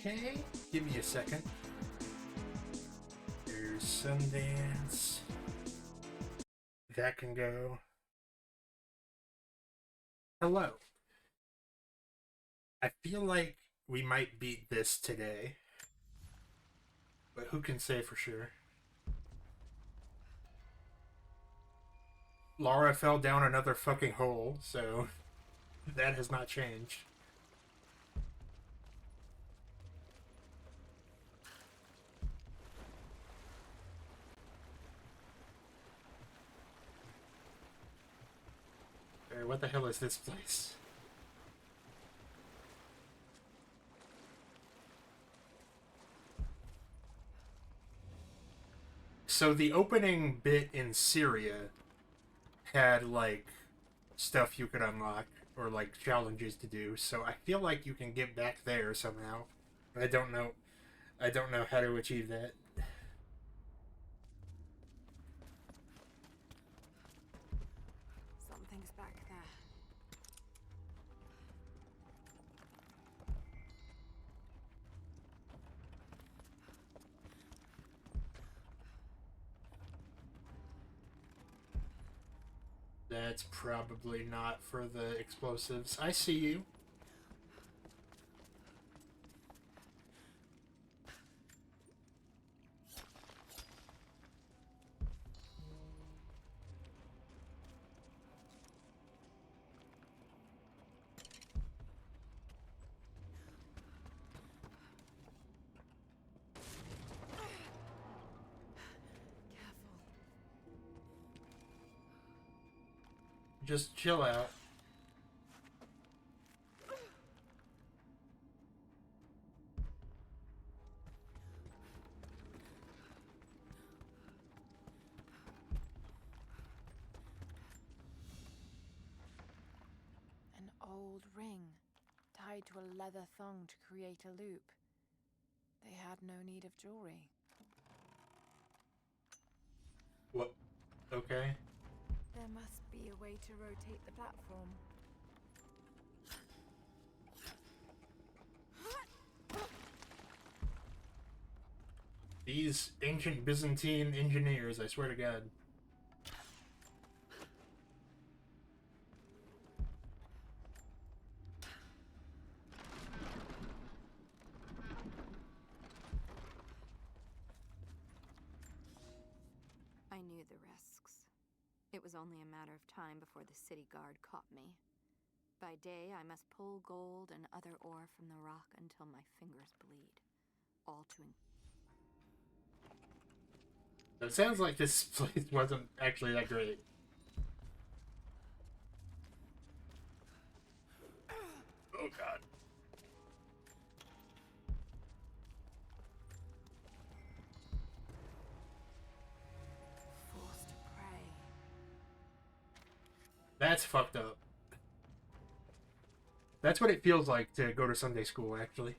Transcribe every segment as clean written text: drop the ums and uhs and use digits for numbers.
Okay, give me a second. There's Sundance. That can go. Hello. I feel like we might beat this today, but who can say for sure? Laura fell down another fucking hole, so that has not changed. Alright, what the hell is this place? So the opening bit in Syria had like stuff you could unlock or like challenges to do. So I feel like you can get back there somehow. But I don't know. I don't know how to achieve that. Something's back there. That's probably not for the explosives. I see you. Careful. Just chill out. An old ring, tied to a leather thong to create a loop. They had no need of jewelry. What? Okay. There must be a way to rotate the platform. These ancient Byzantine engineers, I swear to God. I knew the risks. It was only a matter of time before the city guard caught me. By day, I must pull gold and other ore from the rock until my fingers bleed. All to... So it sounds like this place wasn't actually that great. Oh God. Forced to pray. That's fucked up. That's what it feels like to go to Sunday school, actually.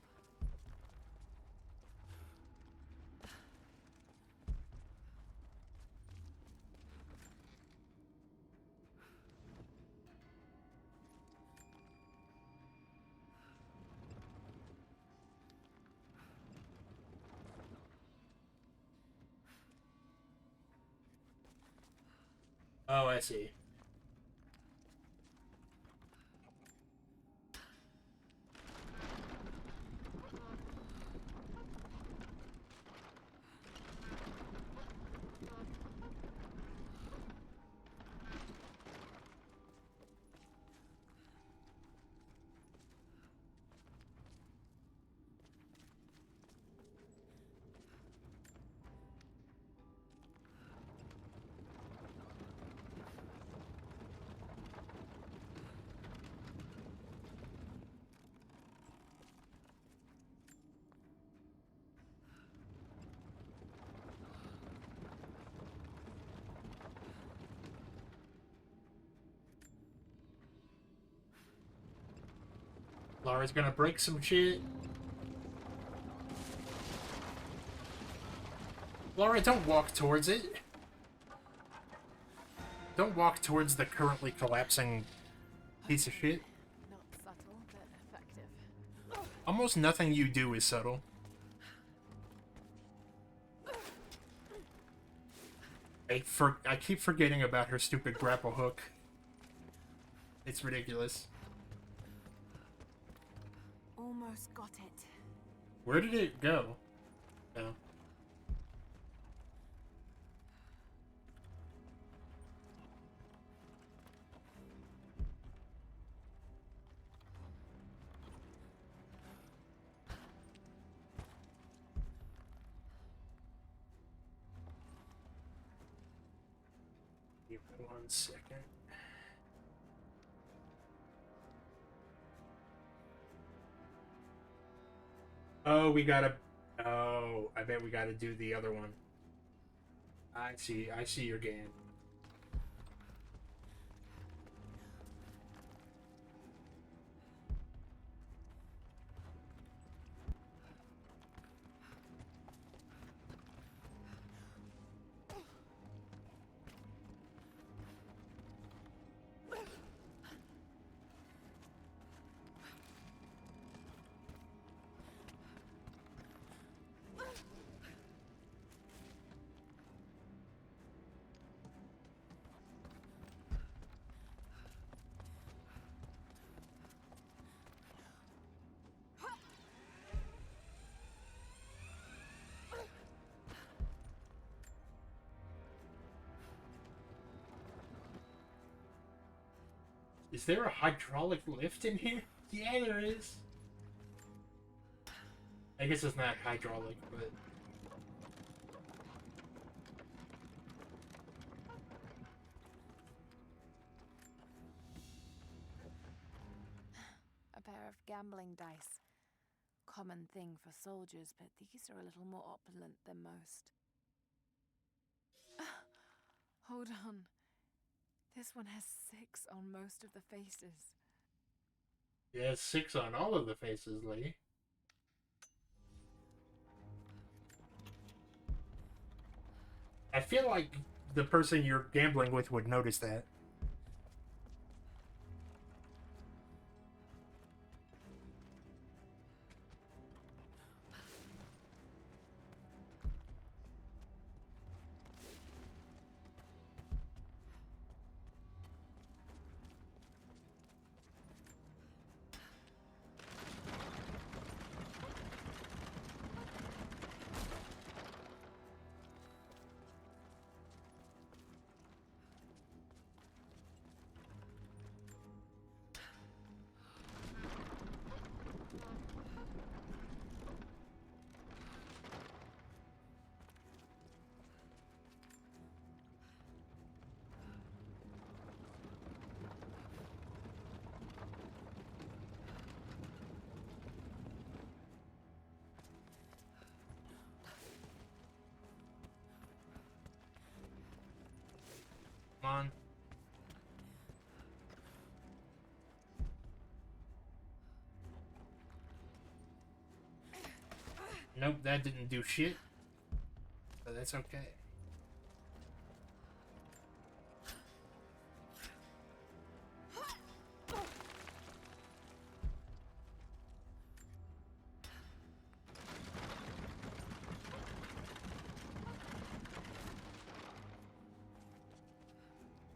Oh, I see. Laura's gonna break some shit. Laura, don't walk towards it. Don't walk towards the currently collapsing piece of shit. Not subtle, but effective. Almost nothing you do is subtle. I keep forgetting about her stupid grapple hook. It's ridiculous. Almost got it. Where did it go? Oh. Give me 1 second. Oh, we gotta... Oh, I bet we gotta do the other one. I see your game. Is there a hydraulic lift in here? Yeah, there is. I guess it's not hydraulic, but... A pair of gambling dice. Common thing for soldiers, but these are a little more opulent than most. Hold on. This one has 6 on most of the faces. Yeah, 6 on all of the faces, Lee. I feel like the person you're gambling with would notice that. Come on. Nope, that didn't do shit. But that's okay.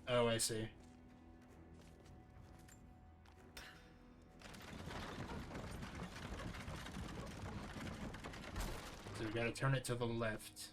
Oh, I see. So we gotta turn it to the left.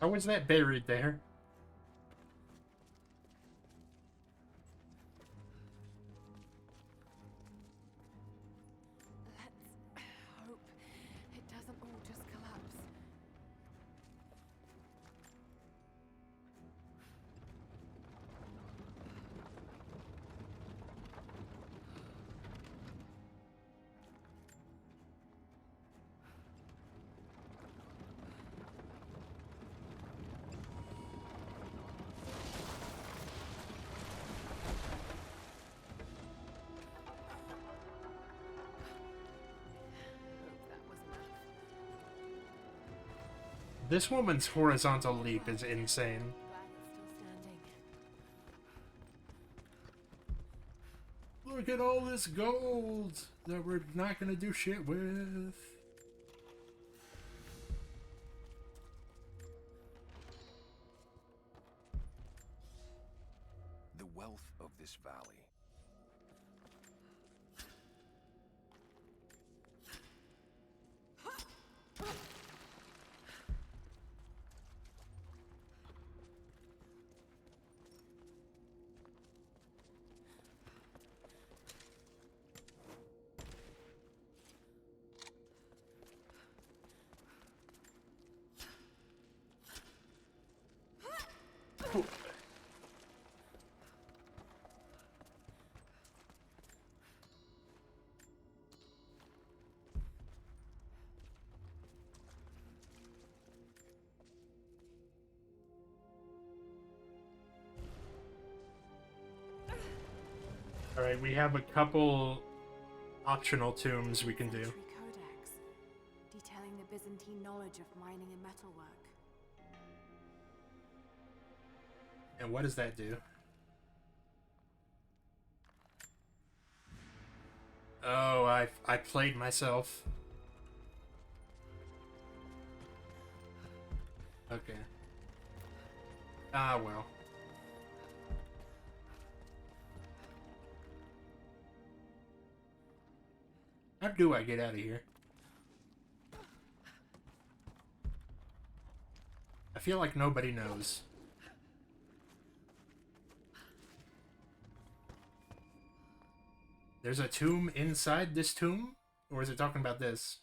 How was that buried there? Let's hope it doesn't all just collapse. This woman's horizontal leap is insane. Glad it's still standing. Look at all this gold that we're not gonna do shit with. The wealth of this valley. Alright, we have a couple optional tombs we can do. Military codex, detailing the Byzantine knowledge of mining and metalwork. And what does that do? Oh, I played myself. Okay. Ah, well. How do I get out of here? I feel like nobody knows. There's a tomb inside this tomb? Or is it talking about this?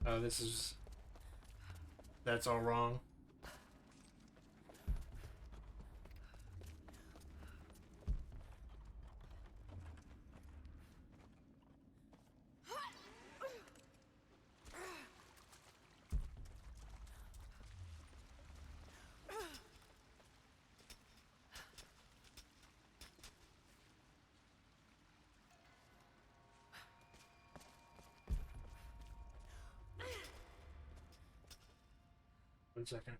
Oh, this is... That's all wrong. One second.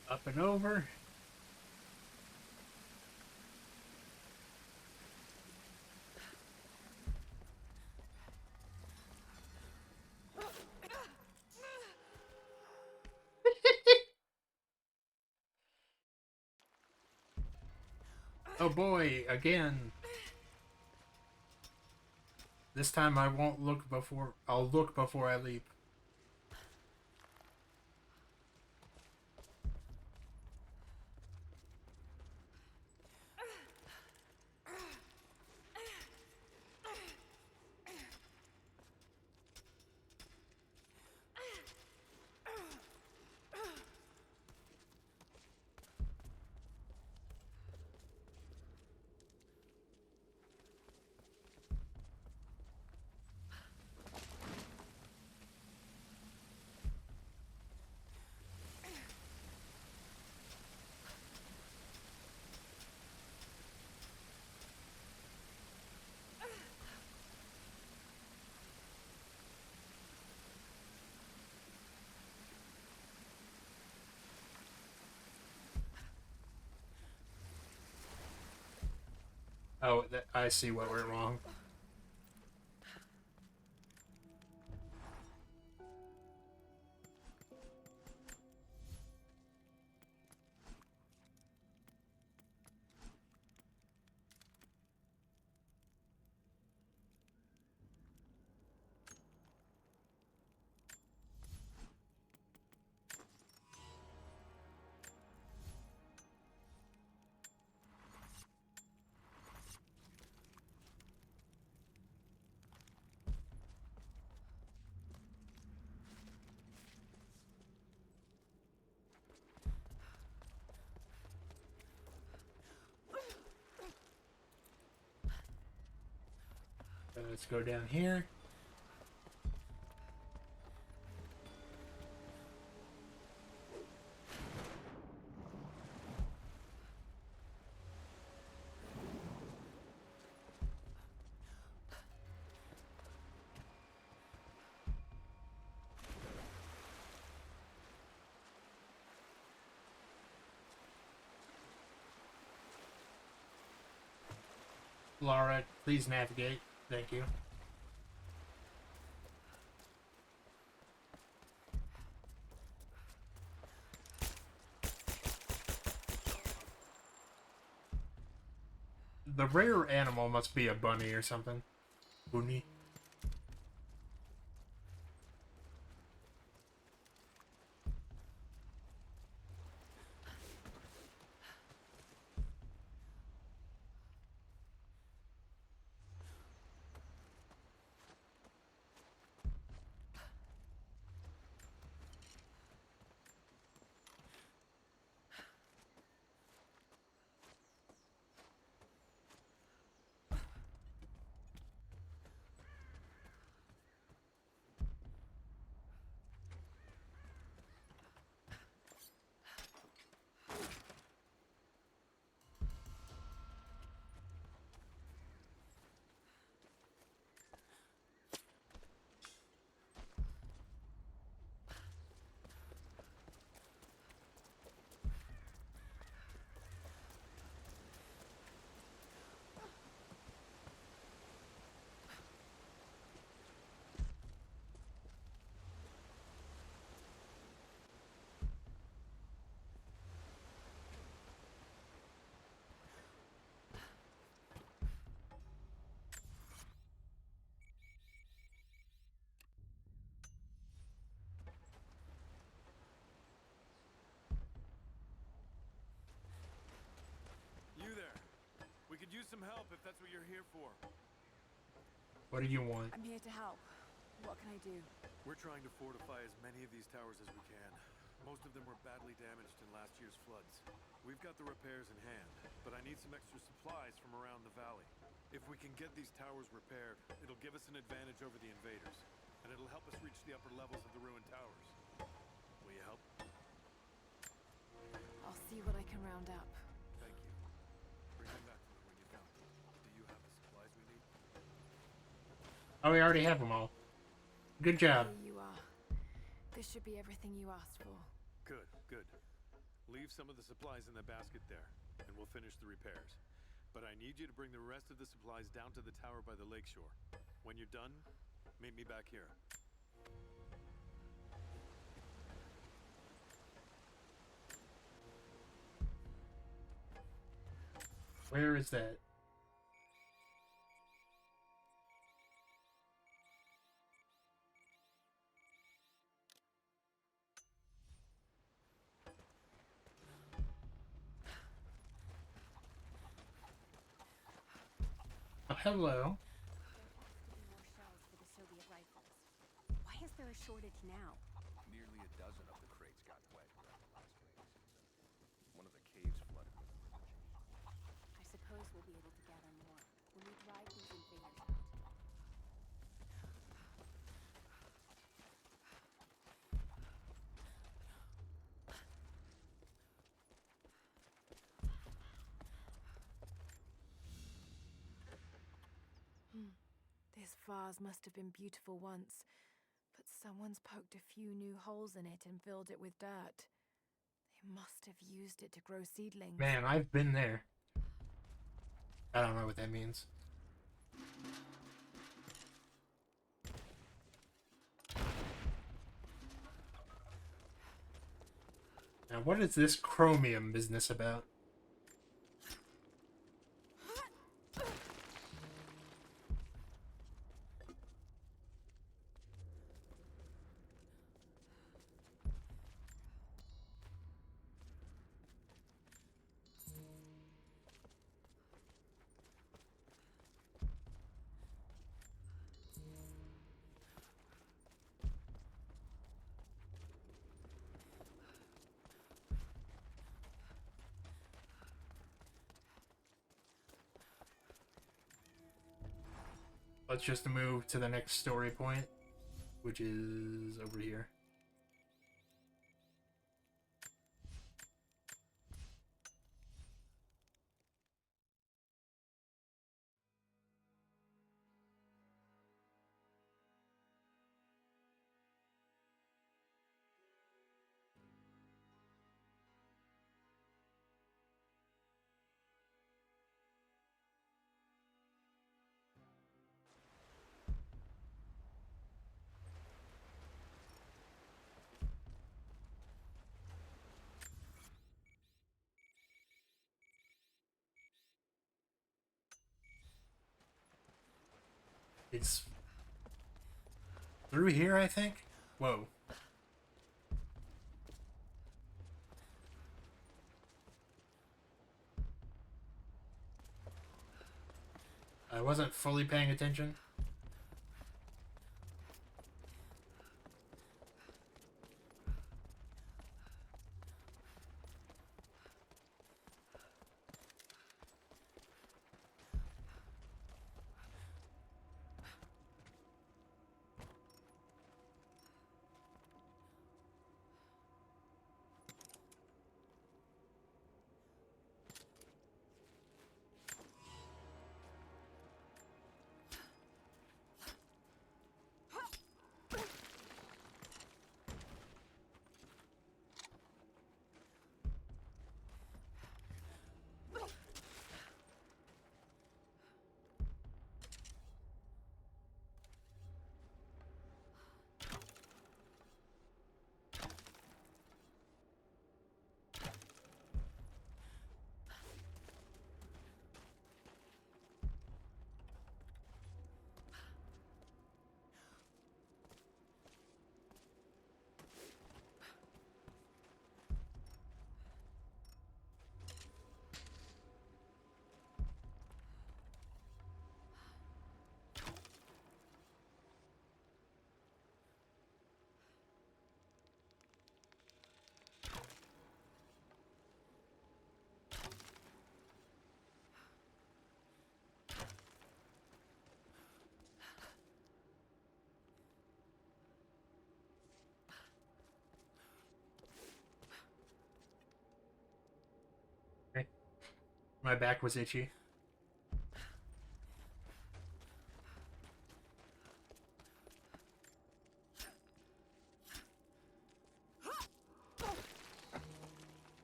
Up and over. Oh boy, again. This time I won't look before... I'll look before I leap. Oh, I see what went wrong. Let's go down here. Laura, please navigate. Thank you. The rare animal must be a bunny or something. Bunny. You there. We could use some help if that's what you're here for. What do you want? I'm here to help. What can I do? We're trying to fortify as many of these towers as we can. Most of them were badly damaged in last year's floods. We've got the repairs in hand, but I need some extra supplies from around the valley. If we can get these towers repaired, it'll give us an advantage over the invaders, and it'll help us reach the upper levels of the ruined towers. Will you help? I'll see what I can round up. Thank you. Bring them back to me when you found them. Do you have the supplies we need? Oh, we already have them all. Good job. Here you are. This should be everything you asked for. Good, good. Leave some of the supplies in the basket there, and we'll finish the repairs. But I need you to bring the rest of the supplies down to the tower by the lakeshore. When you're done, meet me back here. Where is that? Oh, hello. More shells for the Soviet rifles. Why is there a shortage now? Nearly a dozen of the crates got wet during the last rainy season. One of the caves flooded with them. I suppose we'll be able to gather more when we drive these invaders out. This vase must have been beautiful once, but someone's poked a few new holes in it and filled it with dirt. They must have used it to grow seedlings. Man, I've been there. I don't know what that means. Now, what is this chromium business about? Let's just move to the next story point, which is over here. It's through here, I think. Whoa. I wasn't fully paying attention. Okay. My back was itchy.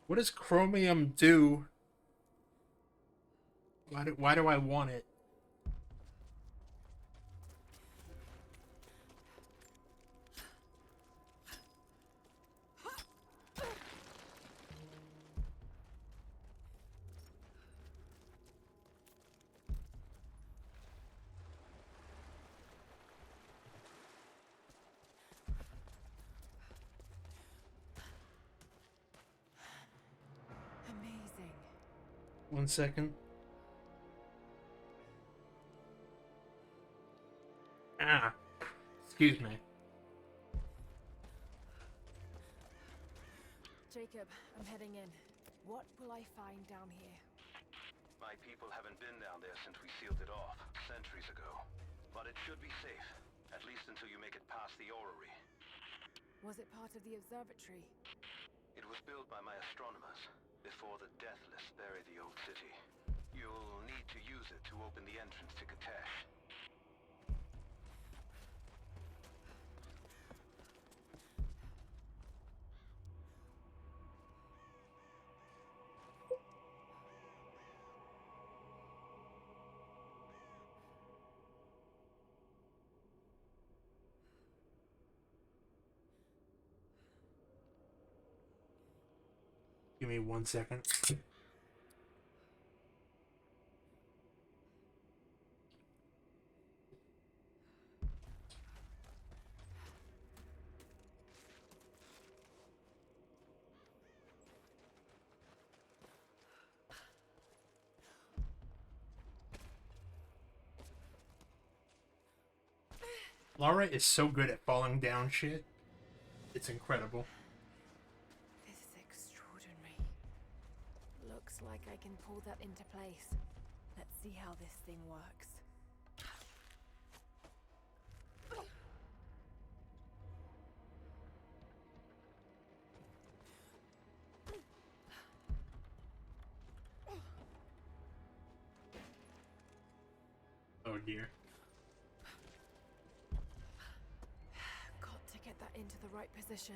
What does chromium do? Why do I want it? Amazing. 1 second. Ah. Excuse me. Jacob, I'm heading in. What will I find down here? My people haven't been down there since we sealed it off, centuries ago. But it should be safe, at least until you make it past the orrery. Was it part of the observatory? It was built by my astronomers, before the Deathless buried the old city. You'll need to use it to open the entrance to Katesh. Give me 1 second. Lara is so good at falling down shit. It's incredible. This is extraordinary. Looks like I can pull that into place. Let's see how this thing works. Oh dear. Got to get that into the right position.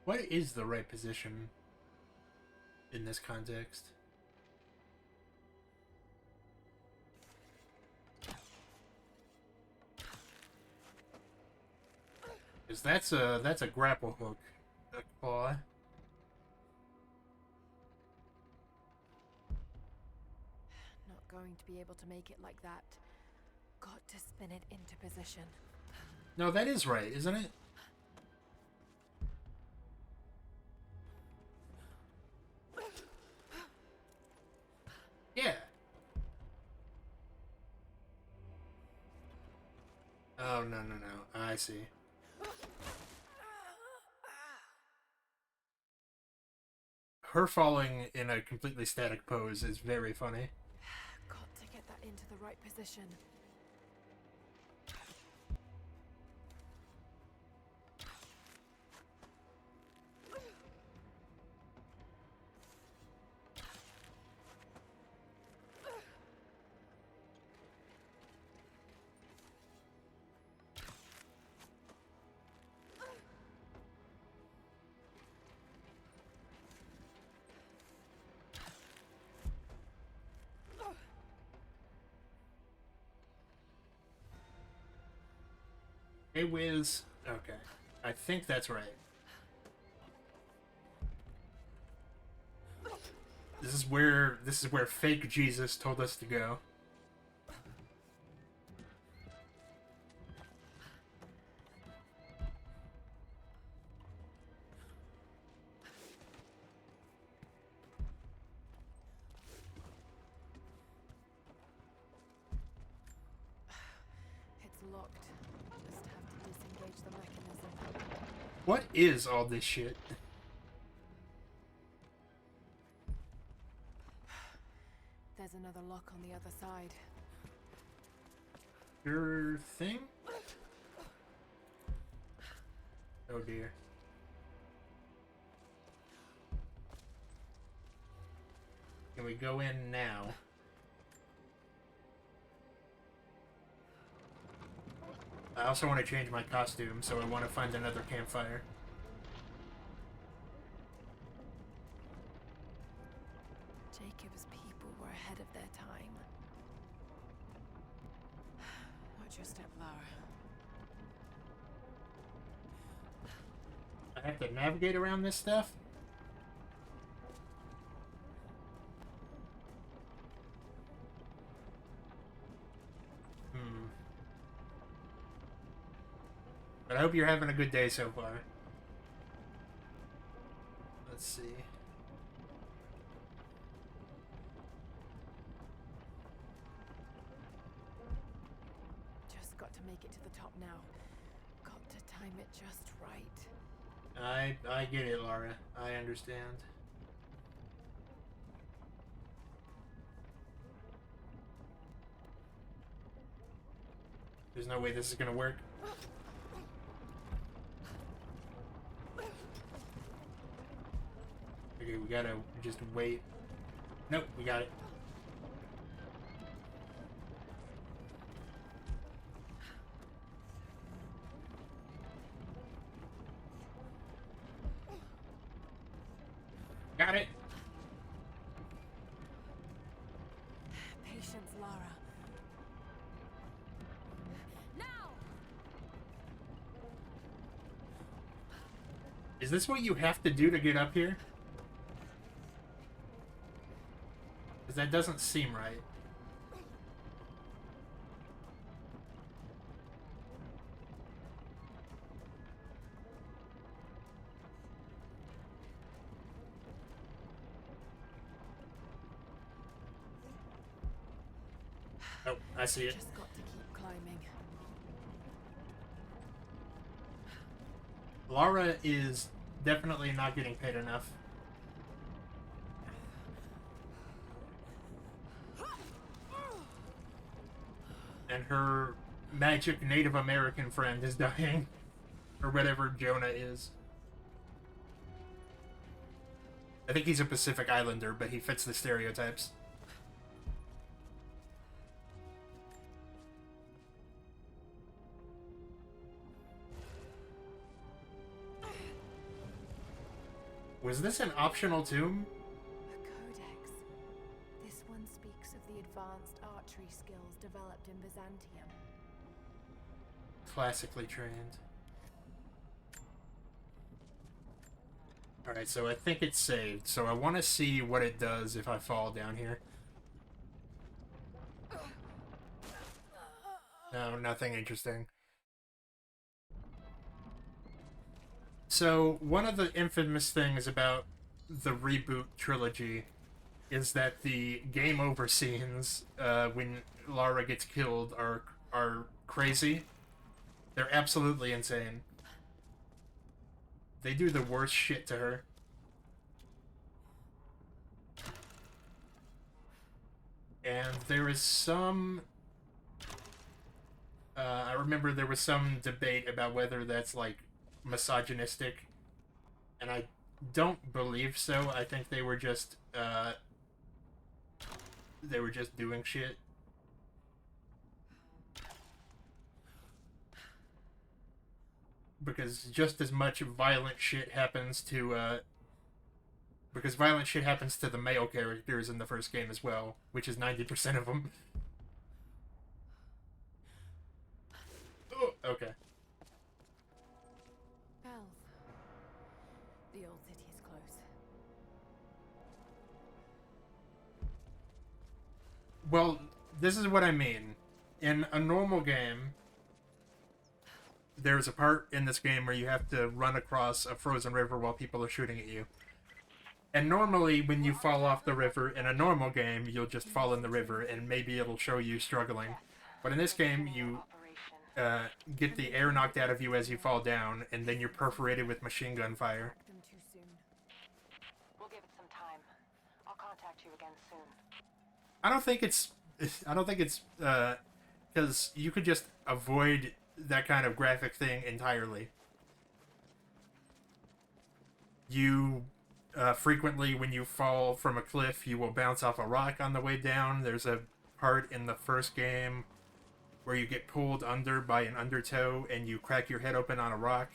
What is the right position in this context? Because that's a grapple hook. A claw. Not going to be able to make it like that. Got to spin it into position. No, that is right, isn't it? Yeah. Oh, no, no, no. I see. Her falling in a completely static pose is very funny. Got to get that into the right position. Hey, Wiz. Okay. I think that's right. This is where fake Jesus told us to go. It's locked. Just have to disengage the mechanism. What is all this shit? There's another lock on the other side. Your thing? Oh dear. Can we go in now? I also want to change my costume, so I want to find another campfire. Jacob's people were ahead of their time. Watch your step, Lara. I have to navigate around this stuff? But I hope you're having a good day so far. Let's see. Just got to make it to the top now. Got to time it just right. I get it, Lara. I understand. There's no way this is gonna work. Okay, we gotta just wait. Nope, we got it. Got it. Patience, Lara. Now! Is this what you have to do to get up here? Because that doesn't seem right. Oh, I see it. Just got to keep climbing. Lara is definitely not getting paid enough. And her magic Native American friend is dying. Or whatever Jonah is. I think he's a Pacific Islander, but he fits the stereotypes. Was this an optional tomb? A codex. This one speaks of the advanced archery skills developed in Byzantium. Classically trained. Alright, so I think it's saved. So I want to see what it does if I fall down here. No, nothing interesting. So, one of the infamous things about the reboot trilogy is that the game over scenes when Lara gets killed are crazy. They're absolutely insane. They do the worst shit to her. And there is some... I remember there was some debate about whether that's, like, misogynistic. And I don't believe so. I think they were just doing shit. Because just as much violent shit happens to, because violent shit happens to the male characters in the first game as well, which is 90% of them. Oh, okay. Bells. The old city is close. Well, this is what I mean. In a normal game, there's a part in this game where you have to run across a frozen river while people are shooting at you. And normally, when you fall off the river in a normal game, you'll just fall in the river, and maybe it'll show you struggling. But in this game, you get the air knocked out of you as you fall down, and then you're perforated with machine gun fire. Them too soon. We'll give it some time. I'll contact you again soon. I don't think it's, because you could just avoid that kind of graphic thing entirely. You, frequently when you fall from a cliff, you will bounce off a rock on the way down. There's a part in the first game where you get pulled under by an undertow and you crack your head open on a rock.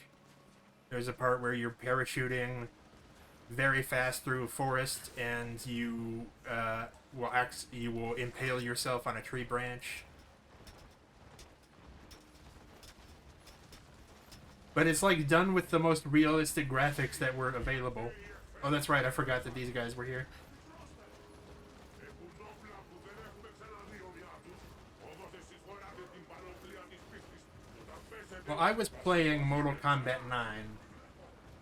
There's a part where you're parachuting very fast through a forest and you will impale yourself on a tree branch. But it's like done with the most realistic graphics that were available. Oh, that's right, I forgot that these guys were here. Well, I was playing Mortal Kombat 9,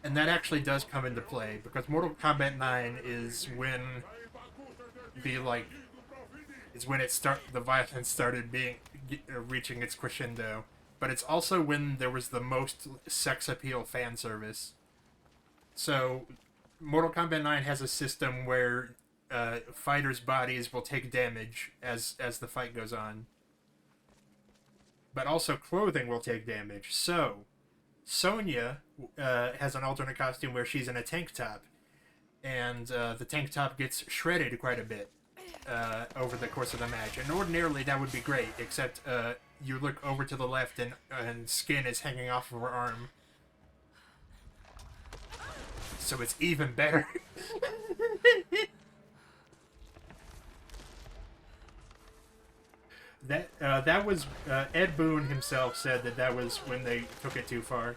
and that actually does come into play, because Mortal Kombat 9 is when the violence started reaching its crescendo. But it's also when there was the most sex appeal fan service. So, Mortal Kombat 9 has a system where fighters' bodies will take damage as the fight goes on. But also clothing will take damage. So, Sonya has an alternate costume where she's in a tank top. And the tank top gets shredded quite a bit over the course of the match. And ordinarily that would be great, except you look over to the left and skin is hanging off of her arm. So it's even better. That was Ed Boon himself said that was when they took it too far.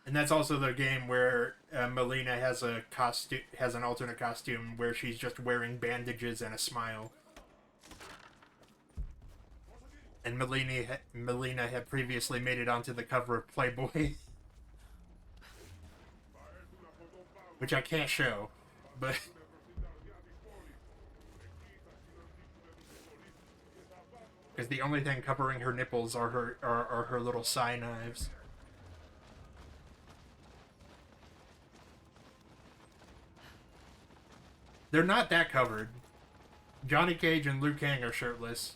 And that's also the game where Melina has an alternate costume where she's just wearing bandages and a smile. And Melina had previously made it onto the cover of Playboy. Which I can't show, but... Because the only thing covering her nipples are her little sai knives. They're not that covered. Johnny Cage and Liu Kang are shirtless.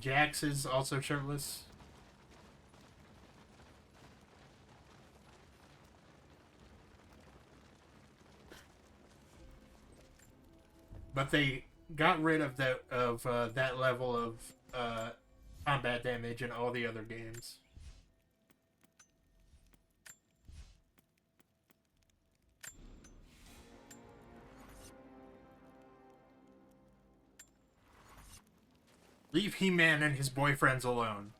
Jax is also shirtless. But they got rid of that level of combat damage in all the other games. Leave He-Man and his boyfriends alone.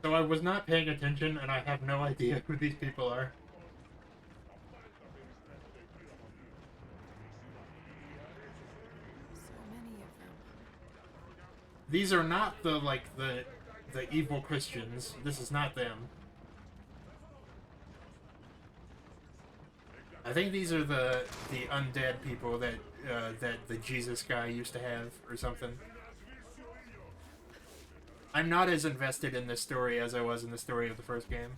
So I was not paying attention, and I have no idea who these people are. So many of them. These are not the evil Christians. This is not them. I think these are the undead people that that the Jesus guy used to have or something. I'm not as invested in this story as I was in the story of the first game.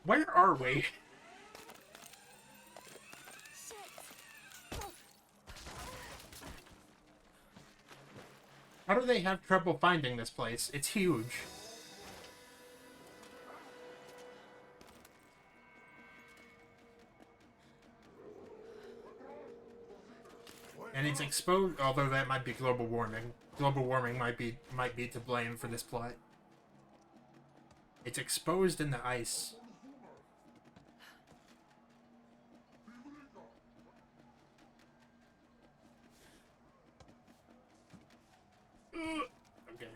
Where are we? How do they have trouble finding this place? It's huge. And it's exposed, although that might be global warming. Global warming might be to blame for this plot. It's exposed in the ice. Okay.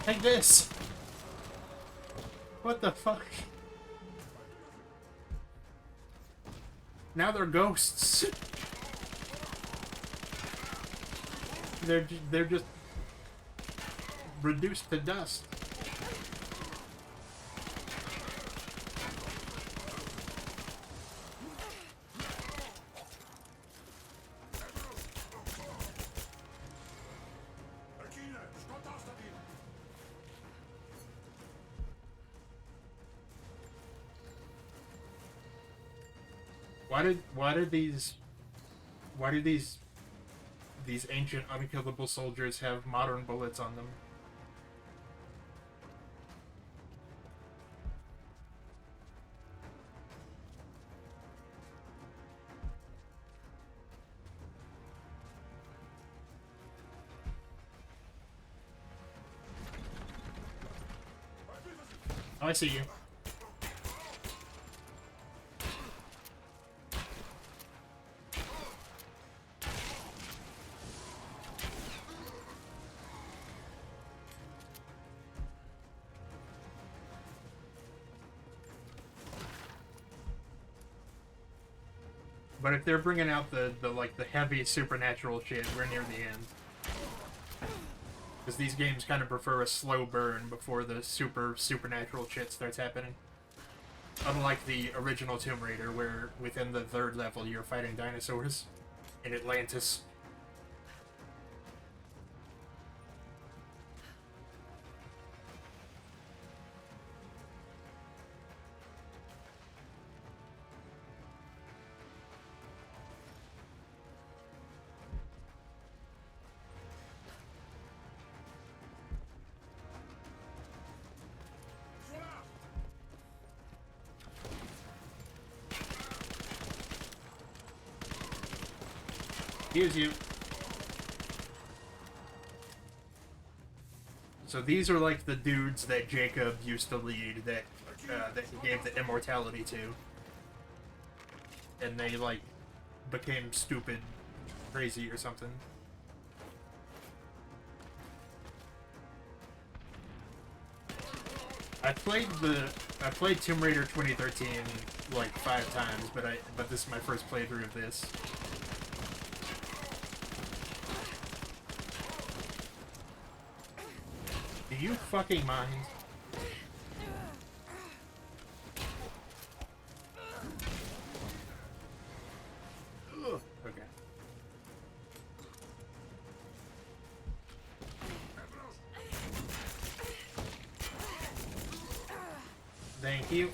Take this! What the fuck? Now they're ghosts. They're just reduced to dust. Why do these ancient unkillable soldiers have modern bullets on them? Oh, I see you. But if they're bringing out the heavy supernatural shit, we're near the end. Because these games kind of prefer a slow burn before the supernatural shit starts happening. Unlike the original Tomb Raider, where within the 3rd level you're fighting dinosaurs in Atlantis. Excuse you. So these are like the dudes that Jacob used to lead that he gave the immortality to. And they like became stupid, crazy or something. I played Tomb Raider 2013 like 5 times, but this is my first playthrough of this. Do you fucking mind? Ugh, okay. Thank you.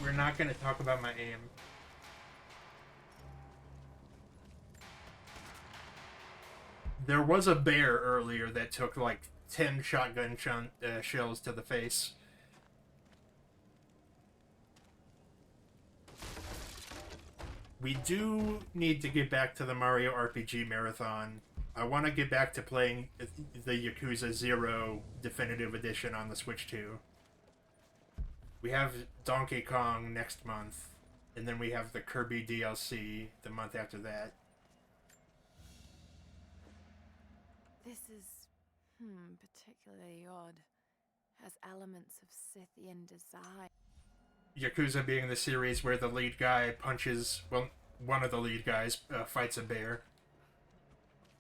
We're not going to talk about my aim. There was a bear earlier that took like 10 shotgun shells to the face. We do need to get back to the Mario RPG Marathon. I want to get back to playing the Yakuza 0 Definitive Edition on the Switch 2. We have Donkey Kong next month, and then we have the Kirby DLC the month after that. This is, particularly odd. Has elements of Scythian design. Yakuza being the series where the lead guy punches, well, one of the lead guys fights a bear.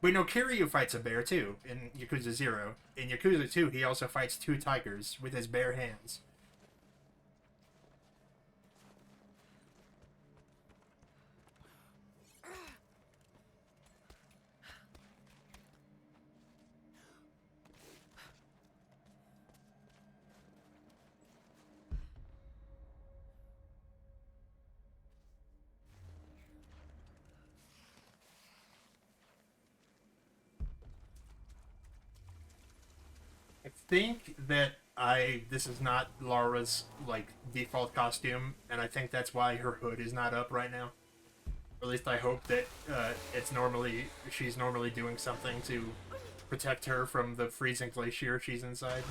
Wait, no, Kiryu fights a bear too in Yakuza 0. In Yakuza 2, he also fights 2 tigers with his bare hands. I think that this is not Laura's like default costume, and I think that's why her hood is not up right now. Or at least I hope that she's normally doing something to protect her from the freezing glacier she's inside.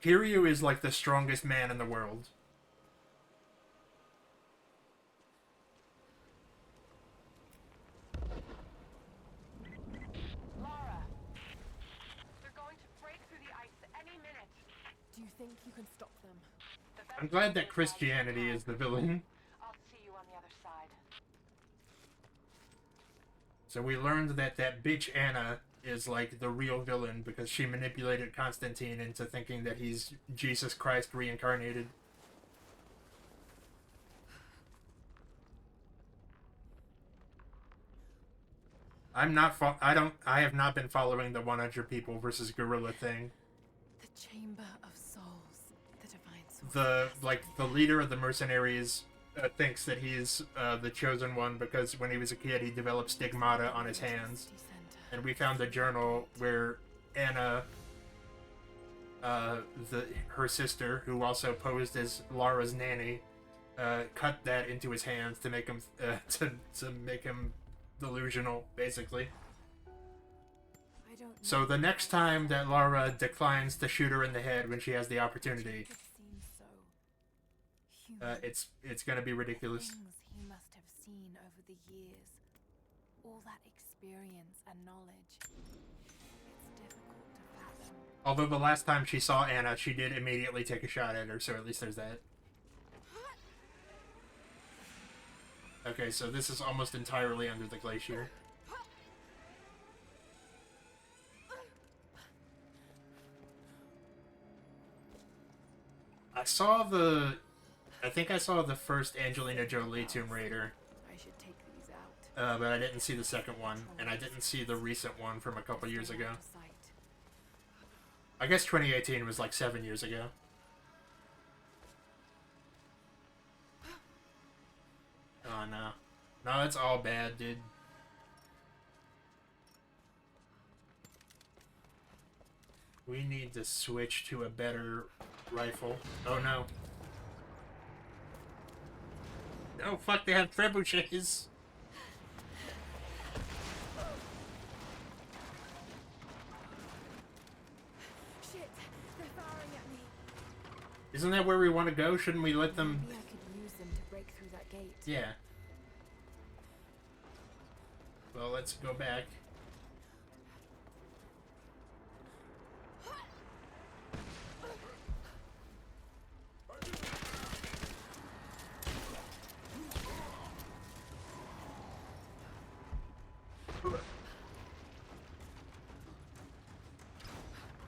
Kiryu is like the strongest man in the world. Lara! They're going to break through the ice any minute. Do you think you can stop them? The I'm glad that Christianity is the villain. I'll see you on the other side. So we learned that bitch Anna is like the real villain because she manipulated Constantine into thinking that he's Jesus Christ reincarnated. I have not been following the 100 people versus gorilla thing. The Chamber of Souls. The Divine Source. The leader of the mercenaries thinks that he's the chosen one because when he was a kid he developed stigmata on his hands. And we found a journal where Anna, her sister, who also posed as Lara's nanny, cut that into his hands to make him to make him delusional, basically. I don't know. So the next time that Lara declines to shoot her in the head when she has the opportunity, It seems so human. it's gonna be ridiculous. Things he must have seen over the years. All that experience and knowledge. It's difficult to fathom. Although the last time she saw Anna, she did immediately take a shot at her, so at least there's that. Okay, so this is almost entirely under the glacier. I think I saw the first Angelina Jolie Tomb Raider, I should take these out. but I didn't see the second one, and I didn't see the recent one from a couple years ago. Sight. I guess 2018 was like 7 years ago. Oh no. No, that's all bad, dude. We need to switch to a better rifle. Oh no. Oh fuck, they have trebuchets! Shit! They're firing at me. Isn't that where we want to go? Shouldn't we let them... Maybe I could use them to break through that gate. Yeah. Well, let's go back.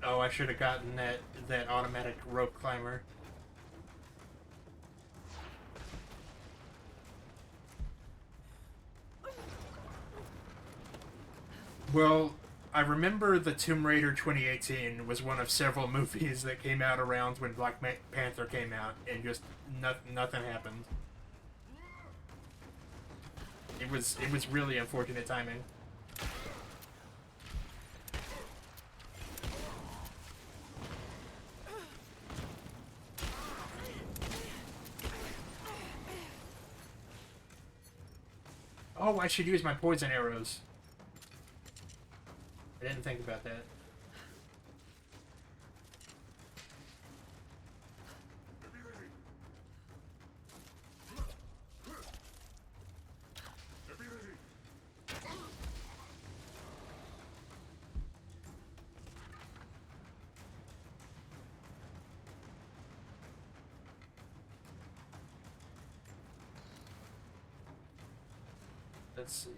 Oh, I should have gotten that automatic rope climber. Well, I remember the Tomb Raider 2018 was one of several movies that came out around when Black Panther came out, and just nothing happened. It was really unfortunate timing. Oh, I should use my poison arrows. I didn't think about that. Let's see.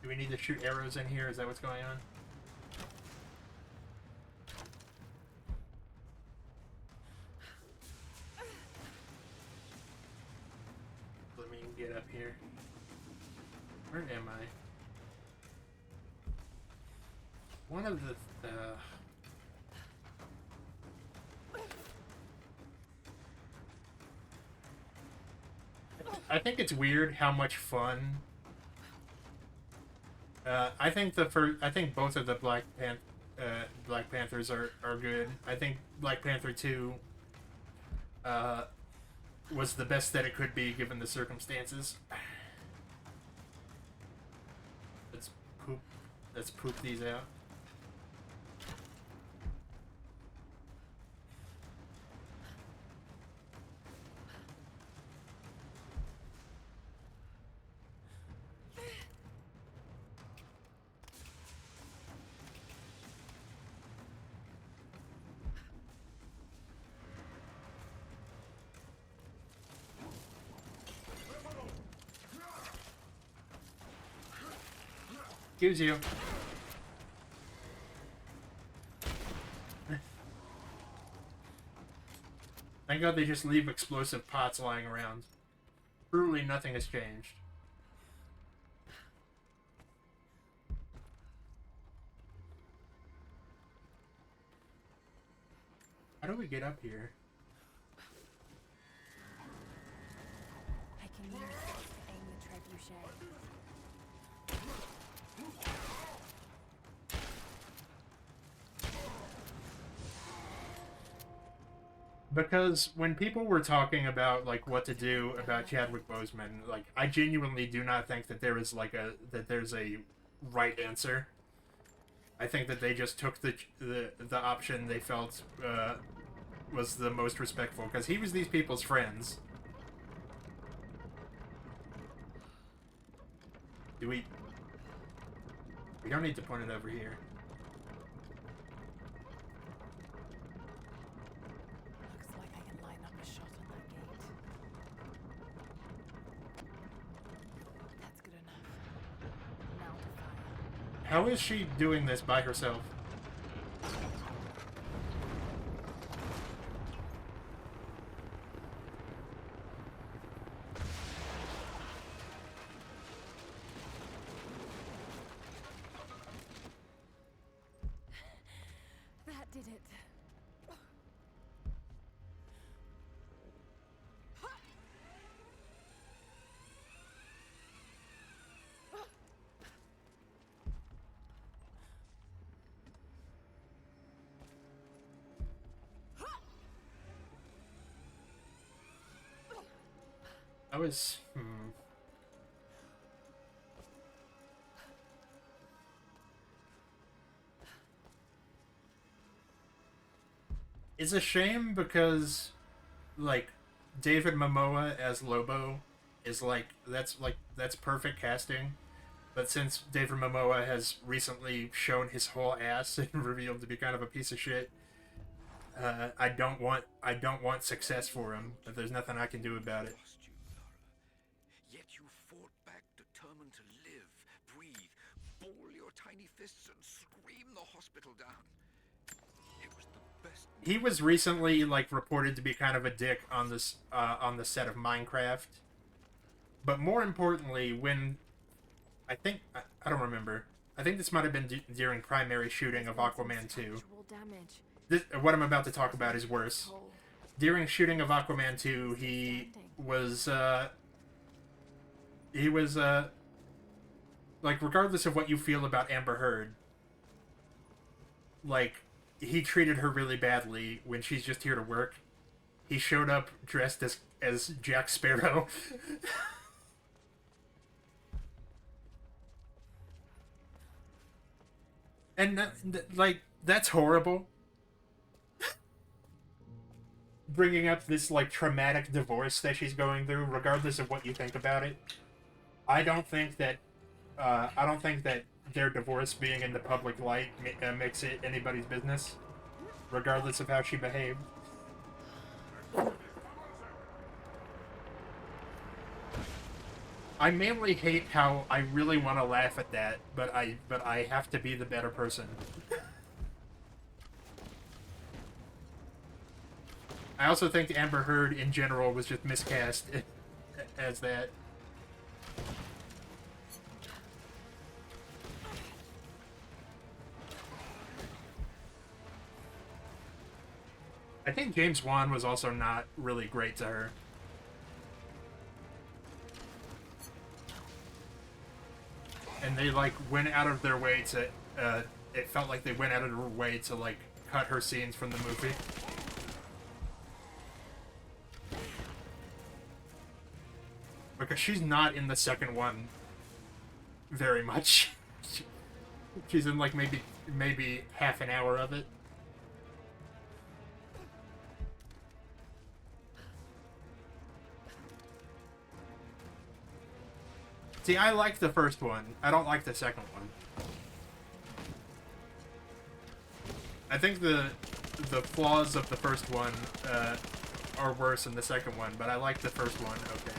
Do we need to shoot arrows in here? Is that what's going on? Let me get up here. Where am I? One of the... I think it's weird how much fun. I think both of the Black Panthers are good. I think Black Panther 2 was the best that it could be given the circumstances. Let's poop these out. Excuse you. Thank God they just leave explosive pots lying around. Truly nothing has changed. How do we get up here? I can use this to aim the trebuchet. Because when people were talking about like what to do about Chadwick Boseman, like I genuinely do not think that there is like there's a right answer. I think that they just took the option they felt was the most respectful, because he was these people's friends. We don't need to point it over here. Looks like I can line up a shot on that gate. That's good enough. Now to fire. How is she doing this by herself? That did it. I was... It's a shame because, like, David Momoa as Lobo is that's perfect casting. But since David Momoa has recently shown his whole ass and revealed to be kind of a piece of shit, I don't want success for him. But there's nothing I can do about it. Lost you, Lara. Yet you fought back, determined to live, breathe, ball your tiny fists and scream the hospital down. It was the best. He was recently reported to be kind of a dick on this on the set of Minecraft. But more importantly, when I don't remember. I think this might have been during primary shooting of Aquaman 2. What I'm about to talk about is worse. During shooting of Aquaman 2, he was regardless of what you feel about Amber Heard, he treated her really badly when she's just here to work. He showed up dressed as Jack Sparrow. And that's horrible. Bringing up this traumatic divorce that she's going through, regardless of what you think about it. I don't think that their divorce being in the public light makes it anybody's business, regardless of how she behaved. I mainly hate how I really want to laugh at that, but I have to be the better person. I also think Amber Heard in general was just miscast as that. I think James Wan was also not really great to her. And they went out of their way to it felt like they went out of their way to cut her scenes from the movie. Because she's not in the second one very much. She's in maybe half an hour of it. See, I like the first one. I don't like the second one. I think the flaws of the first one are worse than the second one, but I like the first one okay.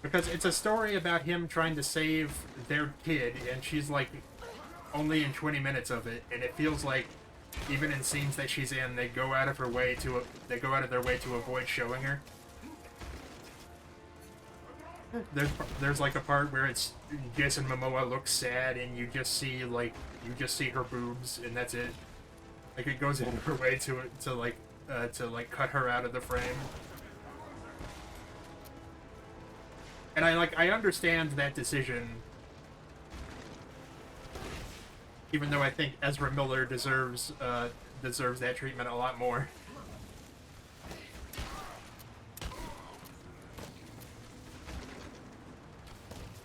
Because it's a story about him trying to save their kid, and she's only in 20 minutes of it, and it feels like even in scenes that she's in, they go out of their way to avoid showing her. There's a part where it's Jason Momoa looks sad, and you just see her boobs, and that's it. It goes out of her way to cut her out of the frame. And I understand that decision, even though I think Ezra Miller deserves that treatment a lot more.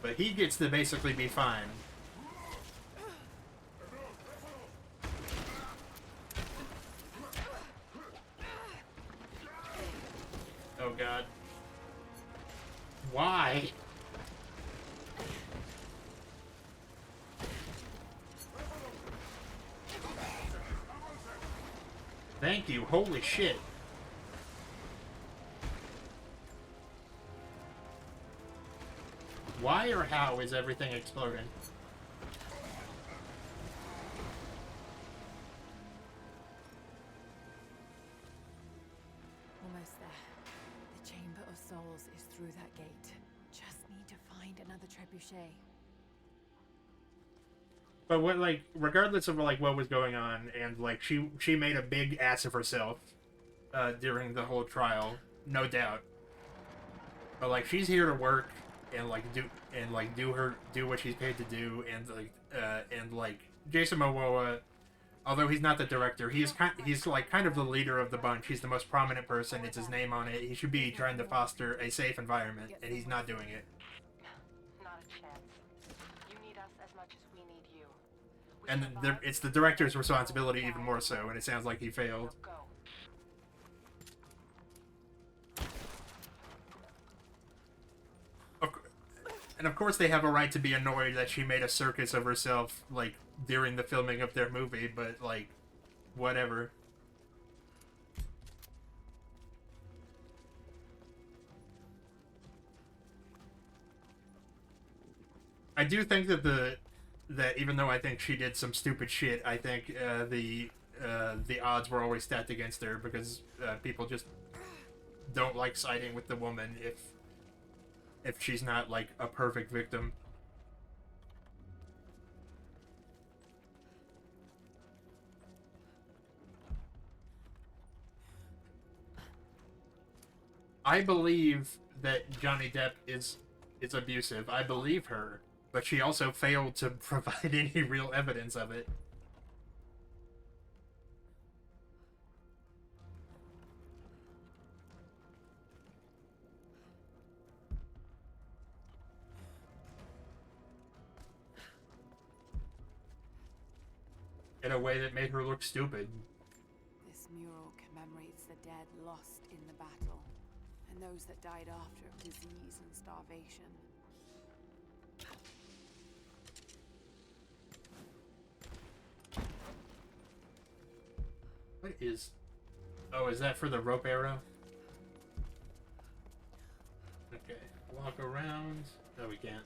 But he gets to basically be fine. Oh god. Why? Thank you. Holy shit. Why or how is everything exploding? Almost there. The Chamber of Souls is through that gate. Just need to find another trebuchet. But regardless of what was going on, and she made a big ass of herself during the whole trial. no doubt. But like, she's here to work and like do what she's paid to do, and like Jason Momoa, although he's not the director, he's kind of the leader of the bunch. He's the most prominent person. It's his name on it. He should be trying to foster a safe environment, and he's not doing it. Not a chance. You need us as much as we need you. We And survived it's the director's responsibility even more so, and it sounds like he failed. Go. And of course they have a right to be annoyed that she made a circus of herself, like, during the filming of their movie, but, like, whatever. I do think that even though I think she did some stupid shit, I think the odds were always stacked against her, because people just don't like siding with the woman if she's not like a perfect victim. I believe that Johnny Depp is abusive. I believe her, but she also failed to provide any real evidence of it. In a way that made her look stupid. This mural commemorates the dead lost in the battle, and those that died after of disease and starvation. What is... Oh, is that for the rope arrow? Okay, walk around. No, we can't.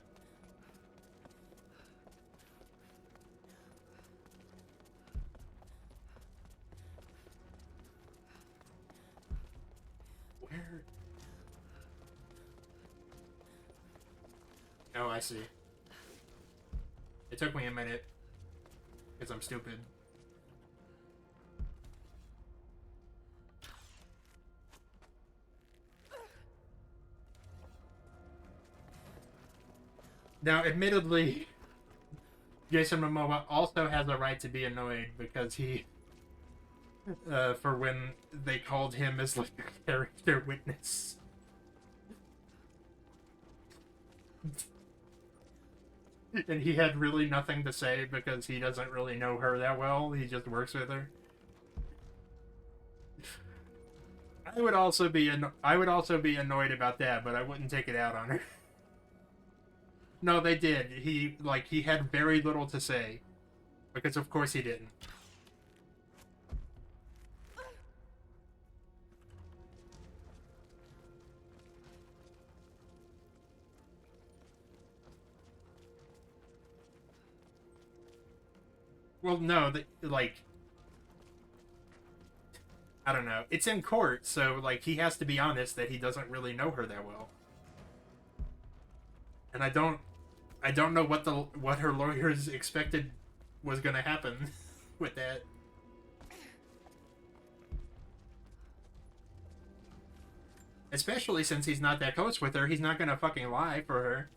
Where? Oh, I see. It took me a minute. Because I'm stupid. Now, admittedly, Jason Momoa also has a right to be annoyed because he, for when they called him as like a character witness. And he had really nothing to say because he doesn't really know her that well. He just works with her. I would also be annoyed about that, but I wouldn't take it out on her. No, they did. He had very little to say. Because of course he didn't. Well, no, I don't know. It's in court, so, like, he has to be honest that he doesn't really know her that well. And I don't know what her lawyers expected was gonna happen with that. Especially since he's not that close with her, he's not gonna fucking lie for her.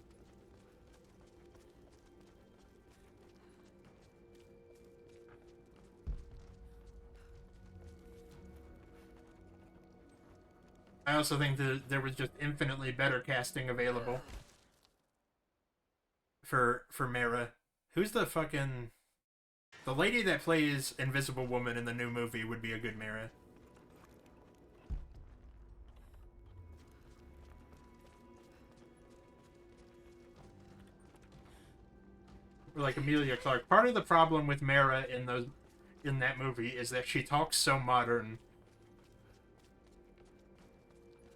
I also think that there was just infinitely better casting available for Mera. Who's the fucking... The lady that plays Invisible Woman in the new movie would be a good Mera. Or like Emilia Clarke. Part of the problem with Mera in that movie is that she talks so modern.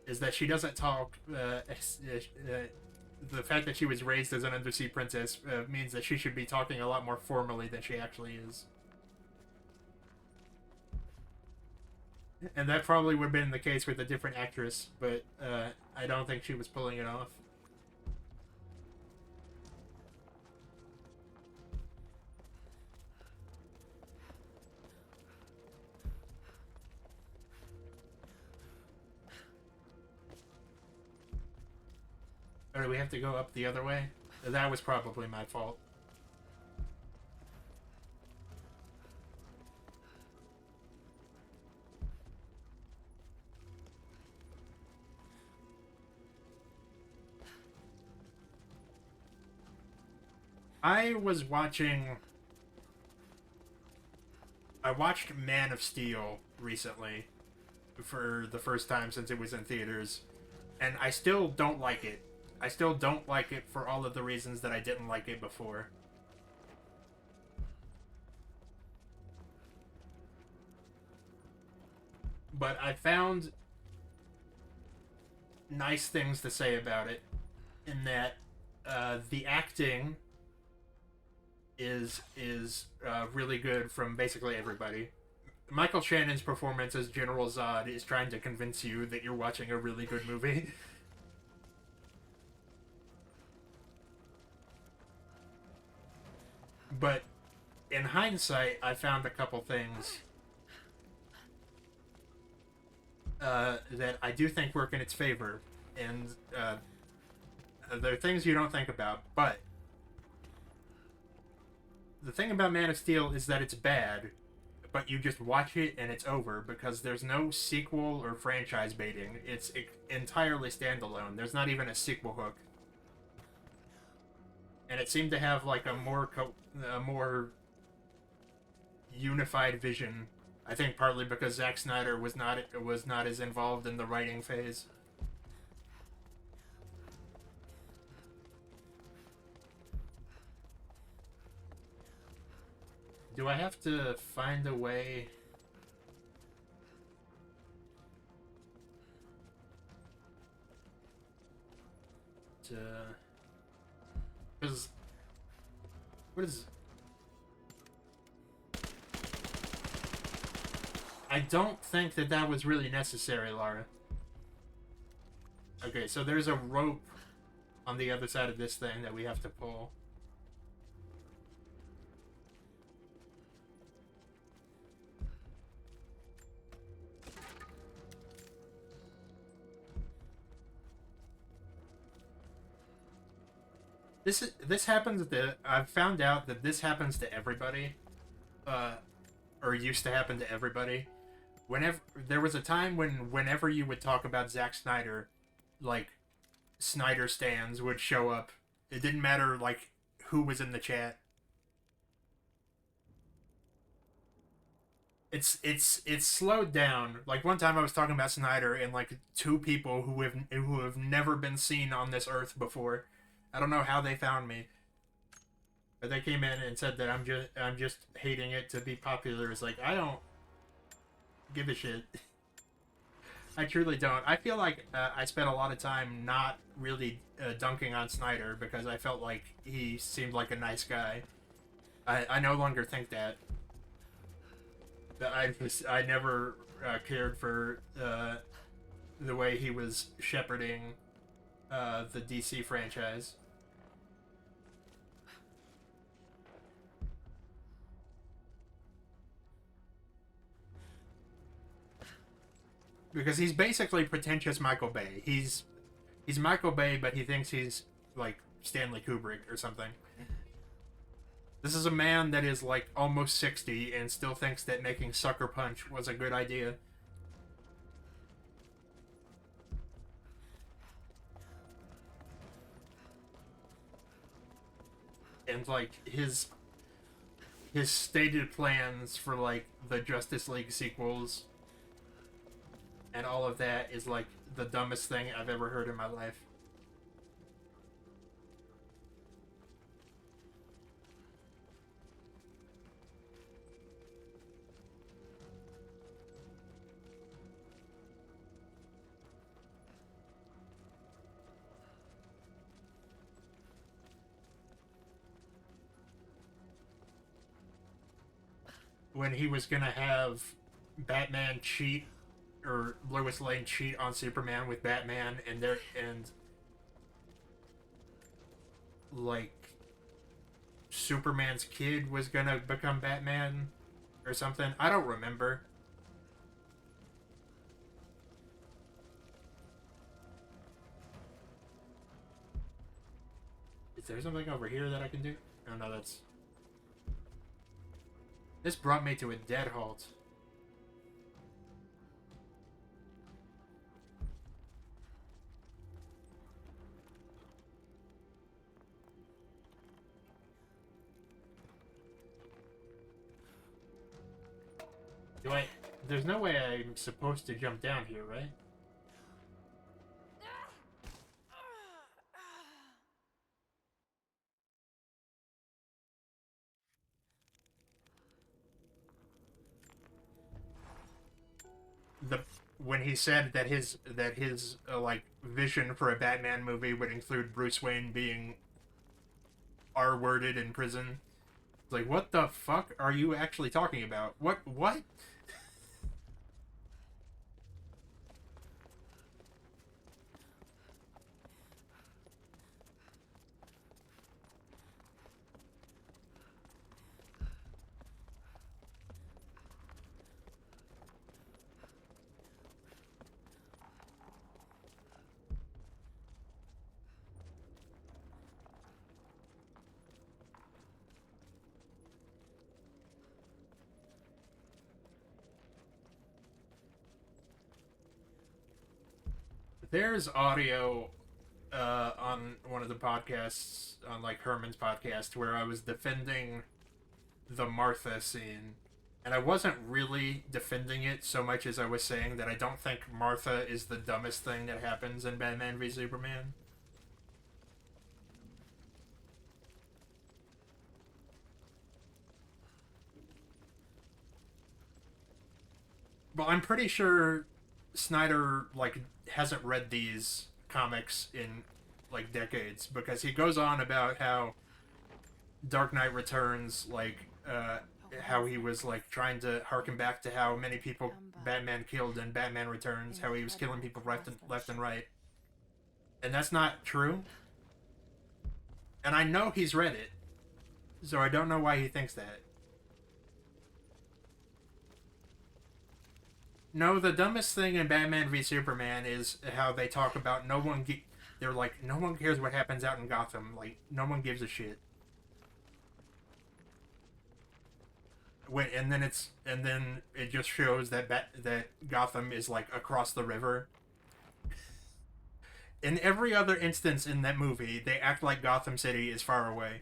Is that she doesn't talk... the fact that she was raised as an undersea princess means that she should be talking a lot more formally than she actually is. And that probably would have been the case with a different actress, but I don't think she was pulling it off. Or do we have to go up the other way? That was probably my fault. I watched Man of Steel recently for the first time since it was in theaters, and I still don't like it. I still don't like it for all of the reasons that I didn't like it before. But I found nice things to say about it, in that the acting is really good from basically everybody. Michael Shannon's performance as General Zod is trying to convince you that you're watching a really good movie. But in hindsight, I found a couple things that I do think work in its favor, and there are things you don't think about, but the thing about Man of Steel is that it's bad, but you just watch it and it's over, because there's no sequel or franchise baiting. It's entirely standalone. There's not even a sequel hook. And it seemed to have like a more unified vision. I think partly because Zack Snyder was not as involved in the writing phase. Do I have to find a way to... Because... What is... I don't think that was really necessary, Lara. Okay, so there's a rope on the other side of this thing that we have to pull. This happens I've found out that this happens to everybody, or used to happen to everybody. There was a time whenever you would talk about Zack Snyder, like, Snyder stans would show up. It didn't matter, like, who was in the chat. It's slowed down. Like, one time I was talking about Snyder, and like 2 people who have never been seen on this earth before. I don't know how they found me, but they came in and said that I'm just hating it to be popular. It's like, I don't give a shit. I truly don't. I feel like I spent a lot of time not really dunking on Snyder, because I felt like he seemed like a nice guy. I no longer think that. I never cared for the way he was shepherding the DC franchise. Because he's basically pretentious Michael Bay. He's Michael Bay, but he thinks he's like Stanley Kubrick or something. This is a man that is like almost 60 and still thinks that making Sucker Punch was a good idea. And like his stated plans for like the Justice League sequels and all of that is like the dumbest thing I've ever heard in my life. When he was gonna have Batman cheat, or Lois Lane cheat on Superman with Batman, and like Superman's kid was gonna become Batman or something. I don't remember. Is there something over here that I can do? Oh no, that's... This brought me to a dead halt. Do I... There's no way I'm supposed to jump down here, right? When he said that his like vision for a Batman movie would include Bruce Wayne being R-worded in prison, like, what the fuck are you actually talking about? What? There's audio on one of the podcasts, on like Herman's podcast, where I was defending the Martha scene, and I wasn't really defending it so much as I was saying that I don't think Martha is the dumbest thing that happens in Batman v Superman. Well, I'm pretty sure Snyder, like, hasn't read these comics in, like, decades, because he goes on about how Dark Knight Returns, like, how he was, like, trying to harken back to how many people Batman killed in Batman Returns, how he was killing people left and right. And that's not true. And I know he's read it, so I don't know why he thinks that. No, the dumbest thing in Batman v Superman is how they talk about they're like, no one cares what happens out in Gotham. Like, no one gives a shit. And then it just shows that that Gotham is like across the river. In every other instance in that movie, they act like Gotham City is far away.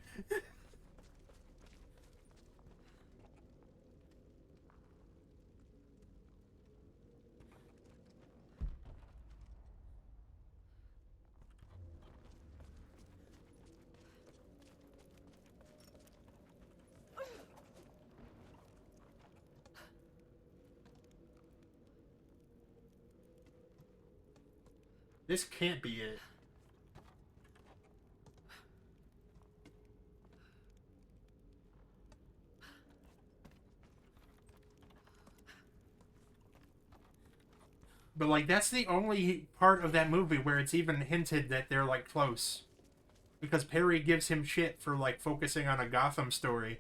This can't be it. But, like, that's the only part of that movie where it's even hinted that they're, like, close. Because Perry gives him shit for, like, focusing on a Gotham story.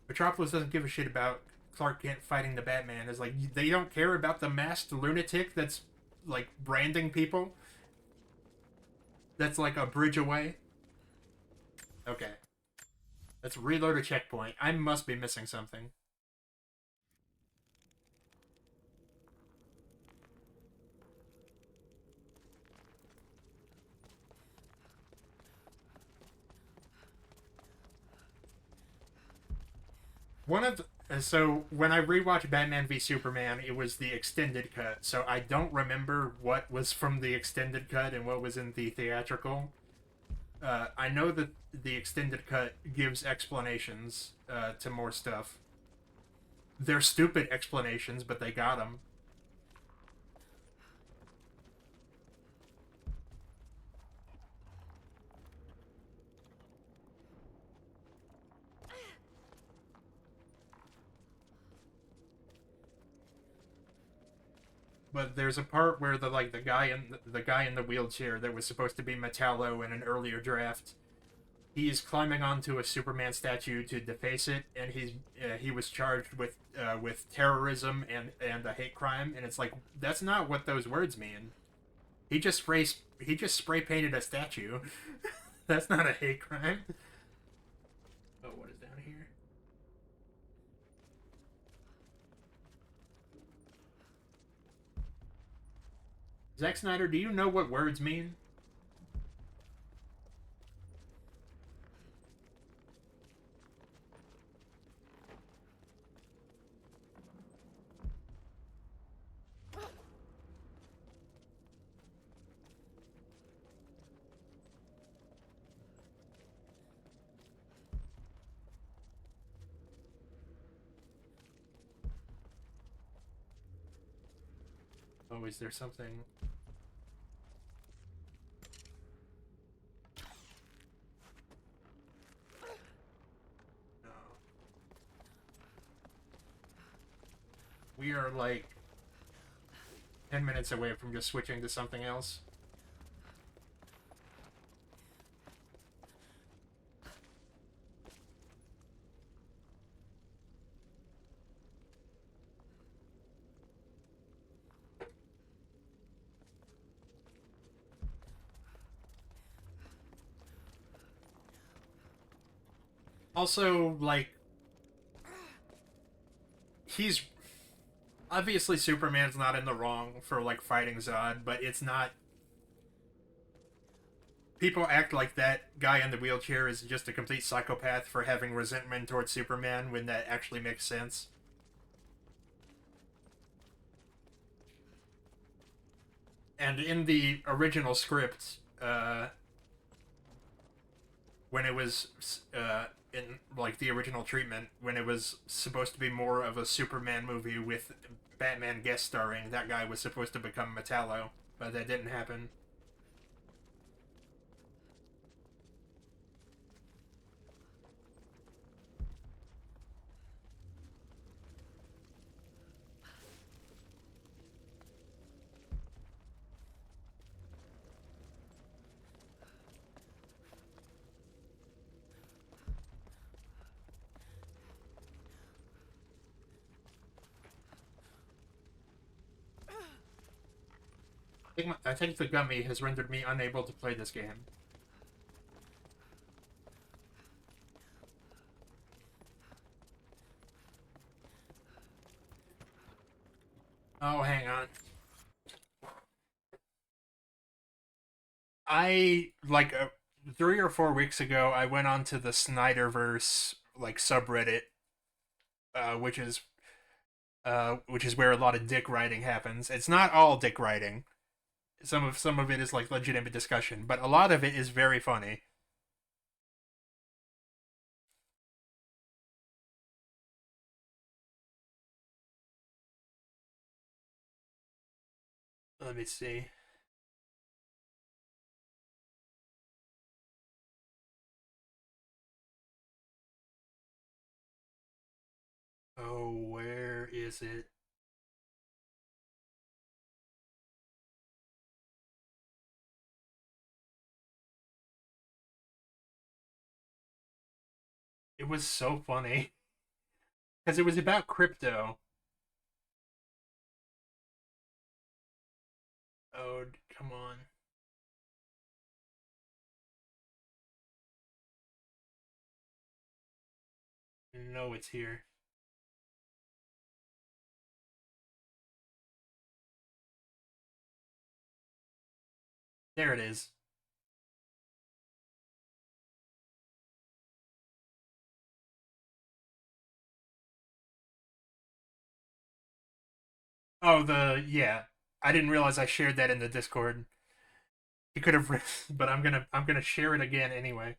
Metropolis doesn't give a shit about Clark Kent fighting the Batman. Is like, they don't care about the masked lunatic that's, like, branding people. That's, like, a bridge away. Okay. Let's reload a checkpoint. I must be missing something. So when I rewatched Batman v Superman, it was the extended cut. So I don't remember what was from the extended cut and what was in the theatrical. I know that the extended cut gives explanations to more stuff. They're stupid explanations, but they got them. But there's a part where the guy in the wheelchair that was supposed to be Metallo in an earlier draft, he's climbing onto a Superman statue to deface it, and he was charged with terrorism and a hate crime, and it's like, that's not what those words mean. He just spray painted a statue. That's not a hate crime. Oh, what is down here? Zack Snyder, do you know what words mean? Oh, is there something? No. We are like 10 minutes away from just switching to something else. Also, like, he's obviously Superman's not in the wrong for like fighting Zod, but it's not. People act like that guy in the wheelchair is just a complete psychopath for having resentment towards Superman when that actually makes sense. And in the original script, when it was in like the original treatment, when it was supposed to be more of a Superman movie with Batman guest starring, that guy was supposed to become Metallo, but that didn't happen. I think the gummy has rendered me unable to play this game. Oh, hang on. Like, 3 or 4 weeks ago, I went onto the Snyderverse, like, subreddit, uh, which is, which is where a lot of dick writing happens. It's not all dick writing. Some of it is, like, legitimate discussion, but a lot of it is very funny. Let me see. Oh, where is it? It was so funny. Because it was about crypto. Oh, come on. No, it's here. There it is. Oh, yeah. I didn't realize I shared that in the Discord. You could have, but I'm gonna share it again anyway.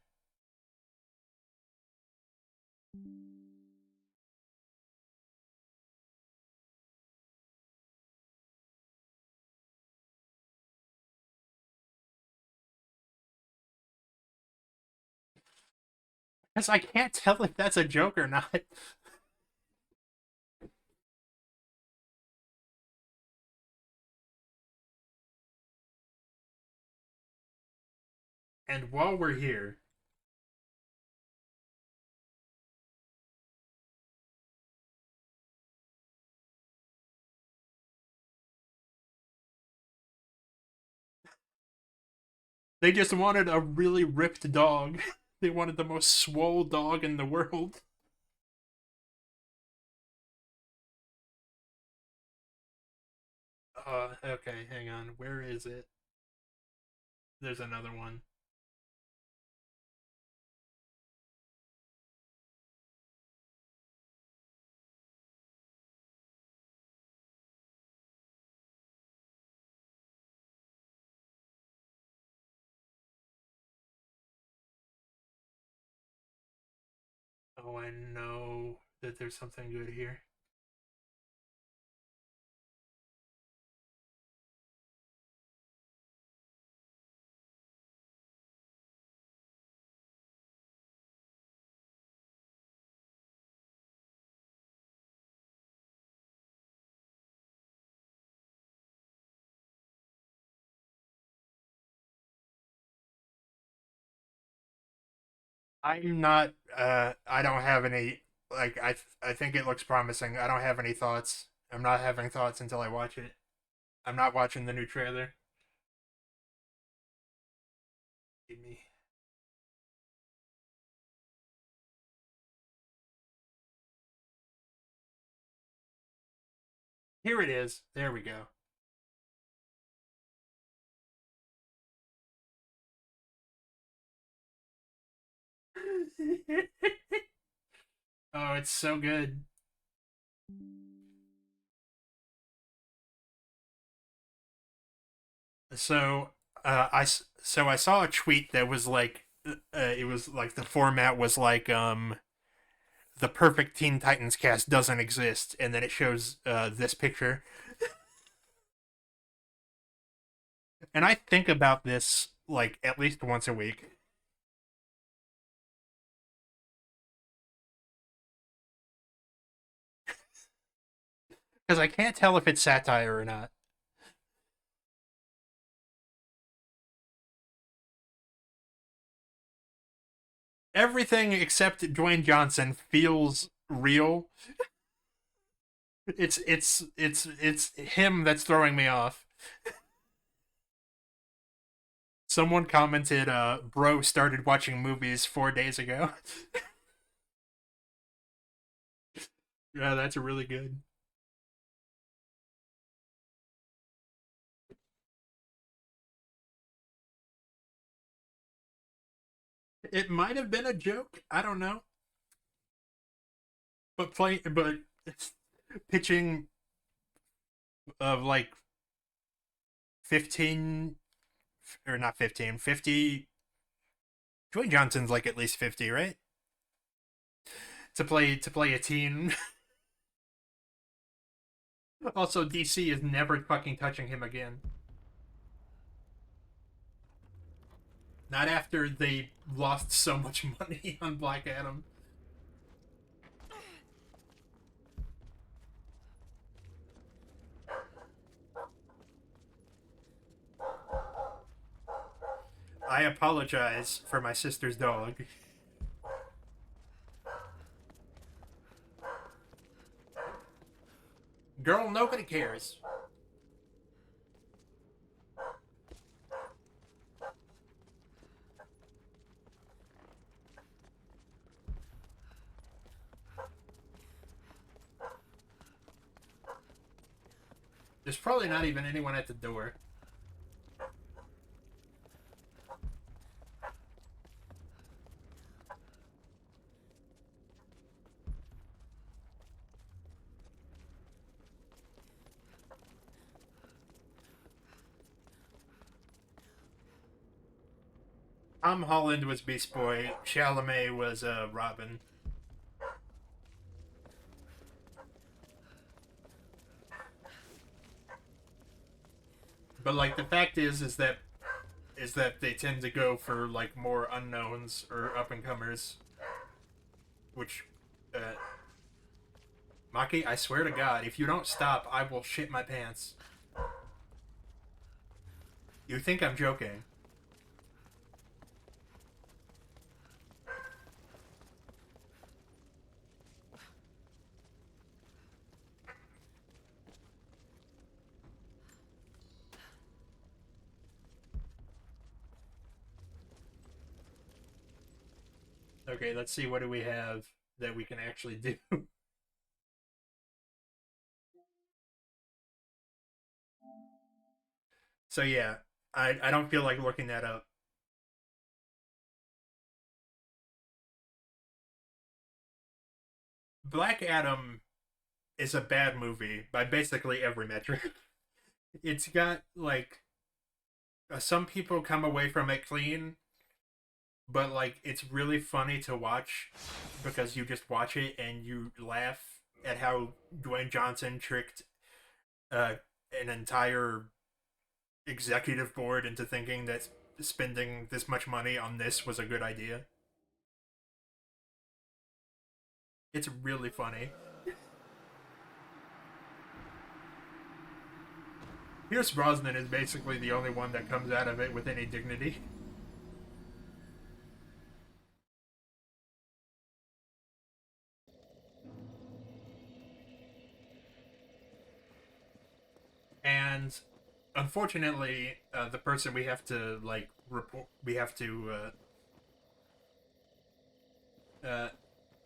Because I can't tell if that's a joke or not. And while we're here, They just wanted a really ripped dog. They wanted the most swole dog in the world. Okay, hang on. Where is it? There's another one. Oh, I know that there's something good here. I'm not. I don't have any. Like, I think it looks promising. I don't have any thoughts. I'm not having thoughts until I watch it. I'm not watching the new trailer. Give me. Here it is. There we go. Oh, it's so good. So, I saw a tweet that was like, it was like the format was like, the perfect Teen Titans cast doesn't exist, and then it shows this picture. And I think about this like at least once a week. Because I can't tell if it's satire or not. Everything except Dwayne Johnson feels real. It's him that's throwing me off. Someone commented, bro started watching movies 4 days ago. Yeah, that's really good. It might have been a joke. I don't know. But pitching of like 15 or not 15, 50. Dwayne Johnson's like at least 50, right? To play a teen. Also, DC is never fucking touching him again. Not after they lost so much money on Black Adam. I apologize for my sister's dog. Girl, nobody cares. There's probably not even anyone at the door. Tom Holland was Beast Boy. Chalamet was Robin. But like the fact is that they tend to go for like more unknowns or up and comers, which, Maki, I swear to God, if you don't stop, I will shit my pants. You think I'm joking? Okay, let's see, what do we have that we can actually do? So yeah, I don't feel like looking that up. Black Adam is a bad movie by basically every metric. It's got like some people come away from it clean, but like it's really funny to watch because you just watch it and you laugh at how Dwayne Johnson tricked uh, an entire executive board into thinking that spending this much money on this was a good idea. It's really funny. Pierce Brosnan is basically the only one that comes out of it with any dignity. And unfortunately, the person we have to like report, we have to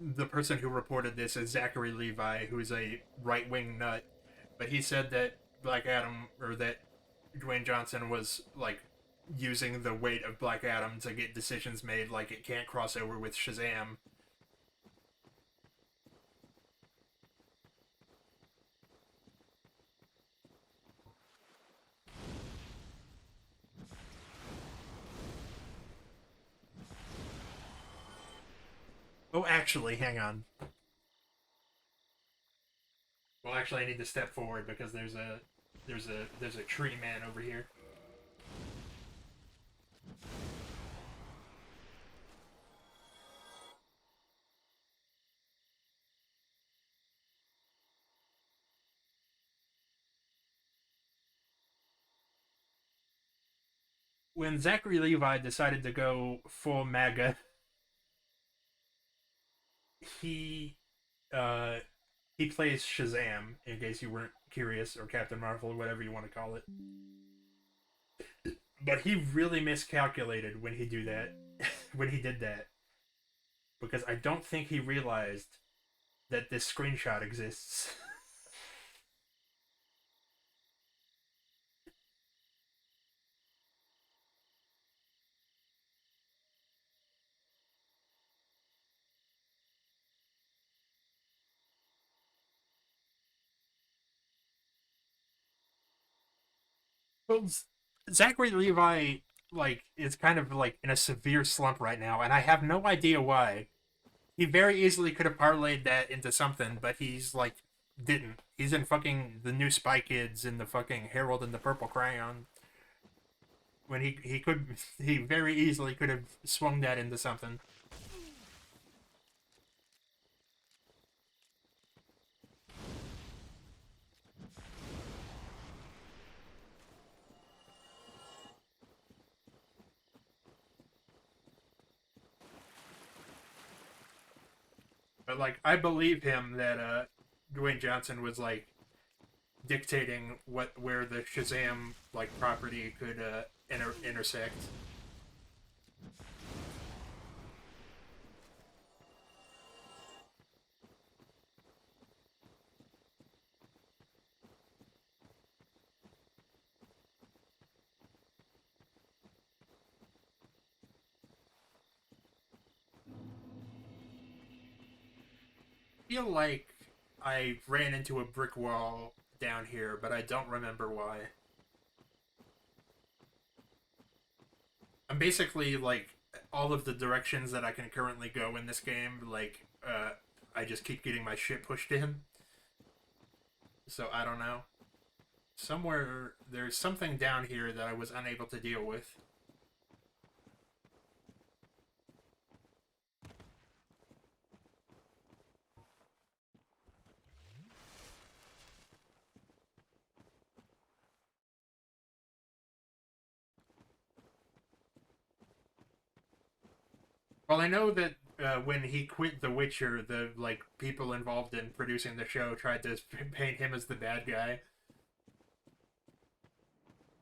the person who reported this is Zachary Levi, who is a right wing nut. But he said that Black Adam, or that Dwayne Johnson was like using the weight of Black Adam to get decisions made, like it can't cross over with Shazam. Oh, actually, hang on. Well, actually, I need to step forward because there's a tree man over here. When Zachary Levi decided to go full MAGA, he uh he plays Shazam, in case you weren't curious, or Captain Marvel, or whatever you want to call it. But he really miscalculated when he do that, when he did that, because I don't think he realized that this screenshot exists. Well, Zachary Levi like is kind of like in a severe slump right now, and I have no idea why. He very easily could have parlayed that into something, but he's like didn't. He's in fucking the new Spy Kids and the fucking Harold and the Purple Crayon. When he could, he very easily could have swung that into something. But like, I believe him that Dwayne Johnson was like dictating where the Shazam like property could intersect. Feel like I ran into a brick wall down here, but I don't remember why. I'm basically like all of the directions that I can currently go in this game, like I just keep getting my shit pushed in. So I don't know. Somewhere there's something down here that I was unable to deal with. Well, I know that when he quit The Witcher, the like people involved in producing the show tried to paint him as the bad guy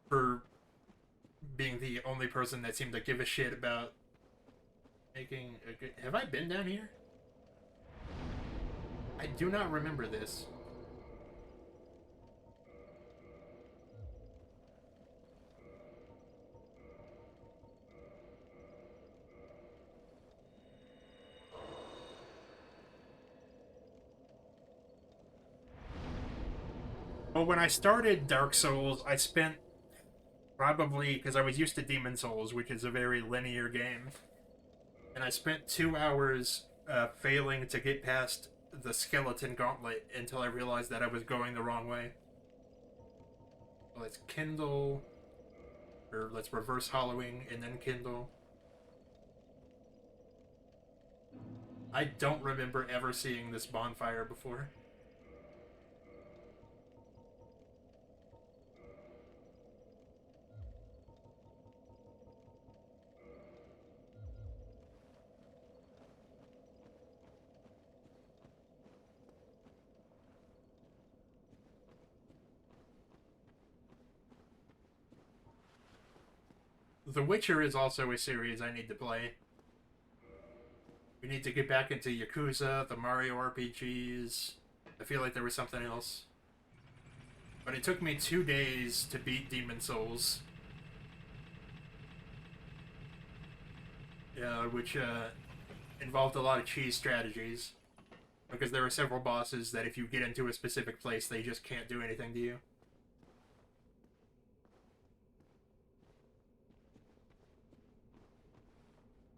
for being the only person that seemed to give a shit about Making a good... Have I been down here? I do not remember this. Well, when I started Dark Souls, I spent probably, because I was used to Demon Souls, which is a very linear game, and I spent 2 hours failing to get past the skeleton gauntlet until I realized that I was going the wrong way. Let's kindle, or let's reverse hollowing and then kindle. I don't remember ever seeing this bonfire before. The Witcher is also a series I need to play. We need to get back into Yakuza, the Mario RPGs. I feel like there was something else. But it took me 2 days to beat Demon Souls. Which involved a lot of cheese strategies. Because there are several bosses that if you get into a specific place, they just can't do anything to you.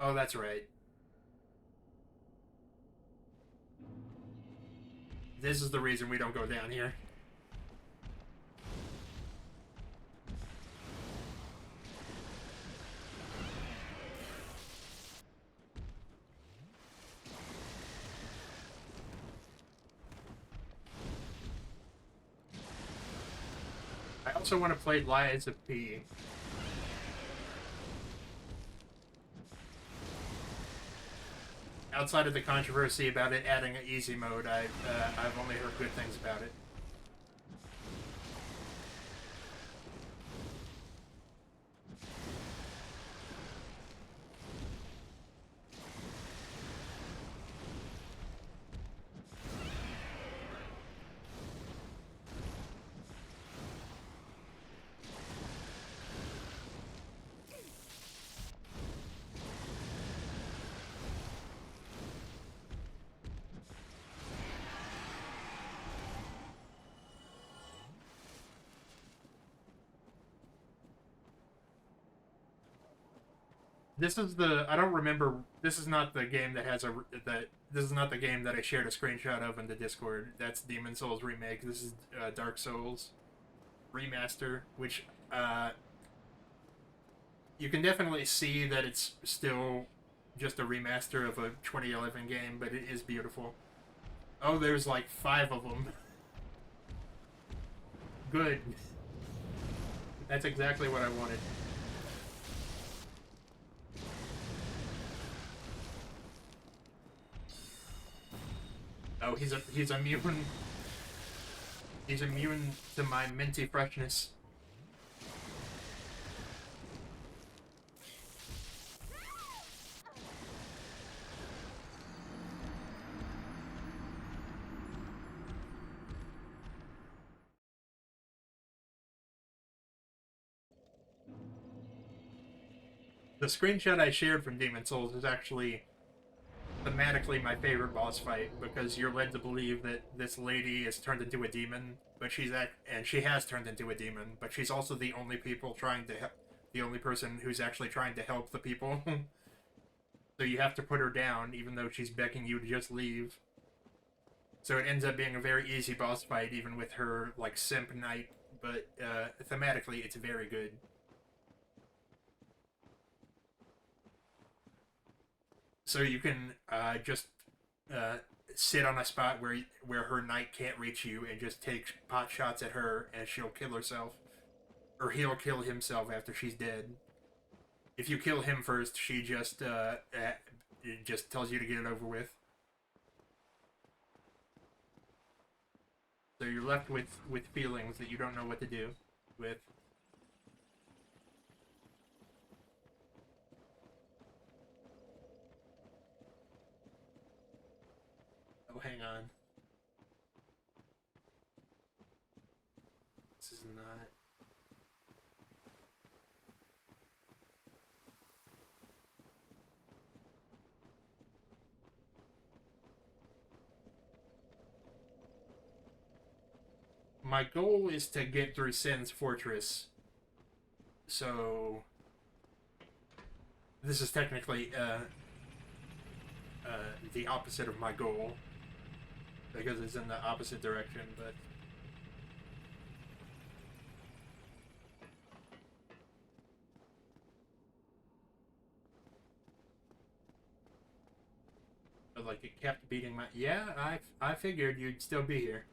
Oh, that's right. This is the reason we don't go down here. I also want to play Lies of P. Outside of the controversy about it adding an easy mode, I've only heard good things about it. This is the... I don't remember... This is not the game that has a... This is not the game that I shared a screenshot of in the Discord. That's Demon Souls Remake. This is Dark Souls Remaster, which... you can definitely see that it's still just a remaster of a 2011 game, but it is beautiful. Oh, there's like 5 of them. Good. That's exactly what I wanted. Oh, he's immune. He's immune to my minty freshness. The screenshot I shared from Demon Souls is actually thematically my favorite boss fight, because you're led to believe that this lady is turned into a demon, but she has turned into a demon, but she's also the only the only person who's actually trying to help the people. So you have to put her down, even though she's begging you to just leave. So it ends up being a very easy boss fight, even with her like simp knight. But thematically, it's very good. So you can just sit on a spot where her knight can't reach you and just take pot shots at her, and she'll kill herself. Or he'll kill himself after she's dead. If you kill him first, she just tells you to get it over with. So you're left with feelings that you don't know what to do with. hang on. This is not... My goal is to get through Sin's Fortress. So... This is technically, the opposite of my goal. Because it's in the opposite direction, but... But, like, it kept beating my... Yeah, I figured you'd still be here.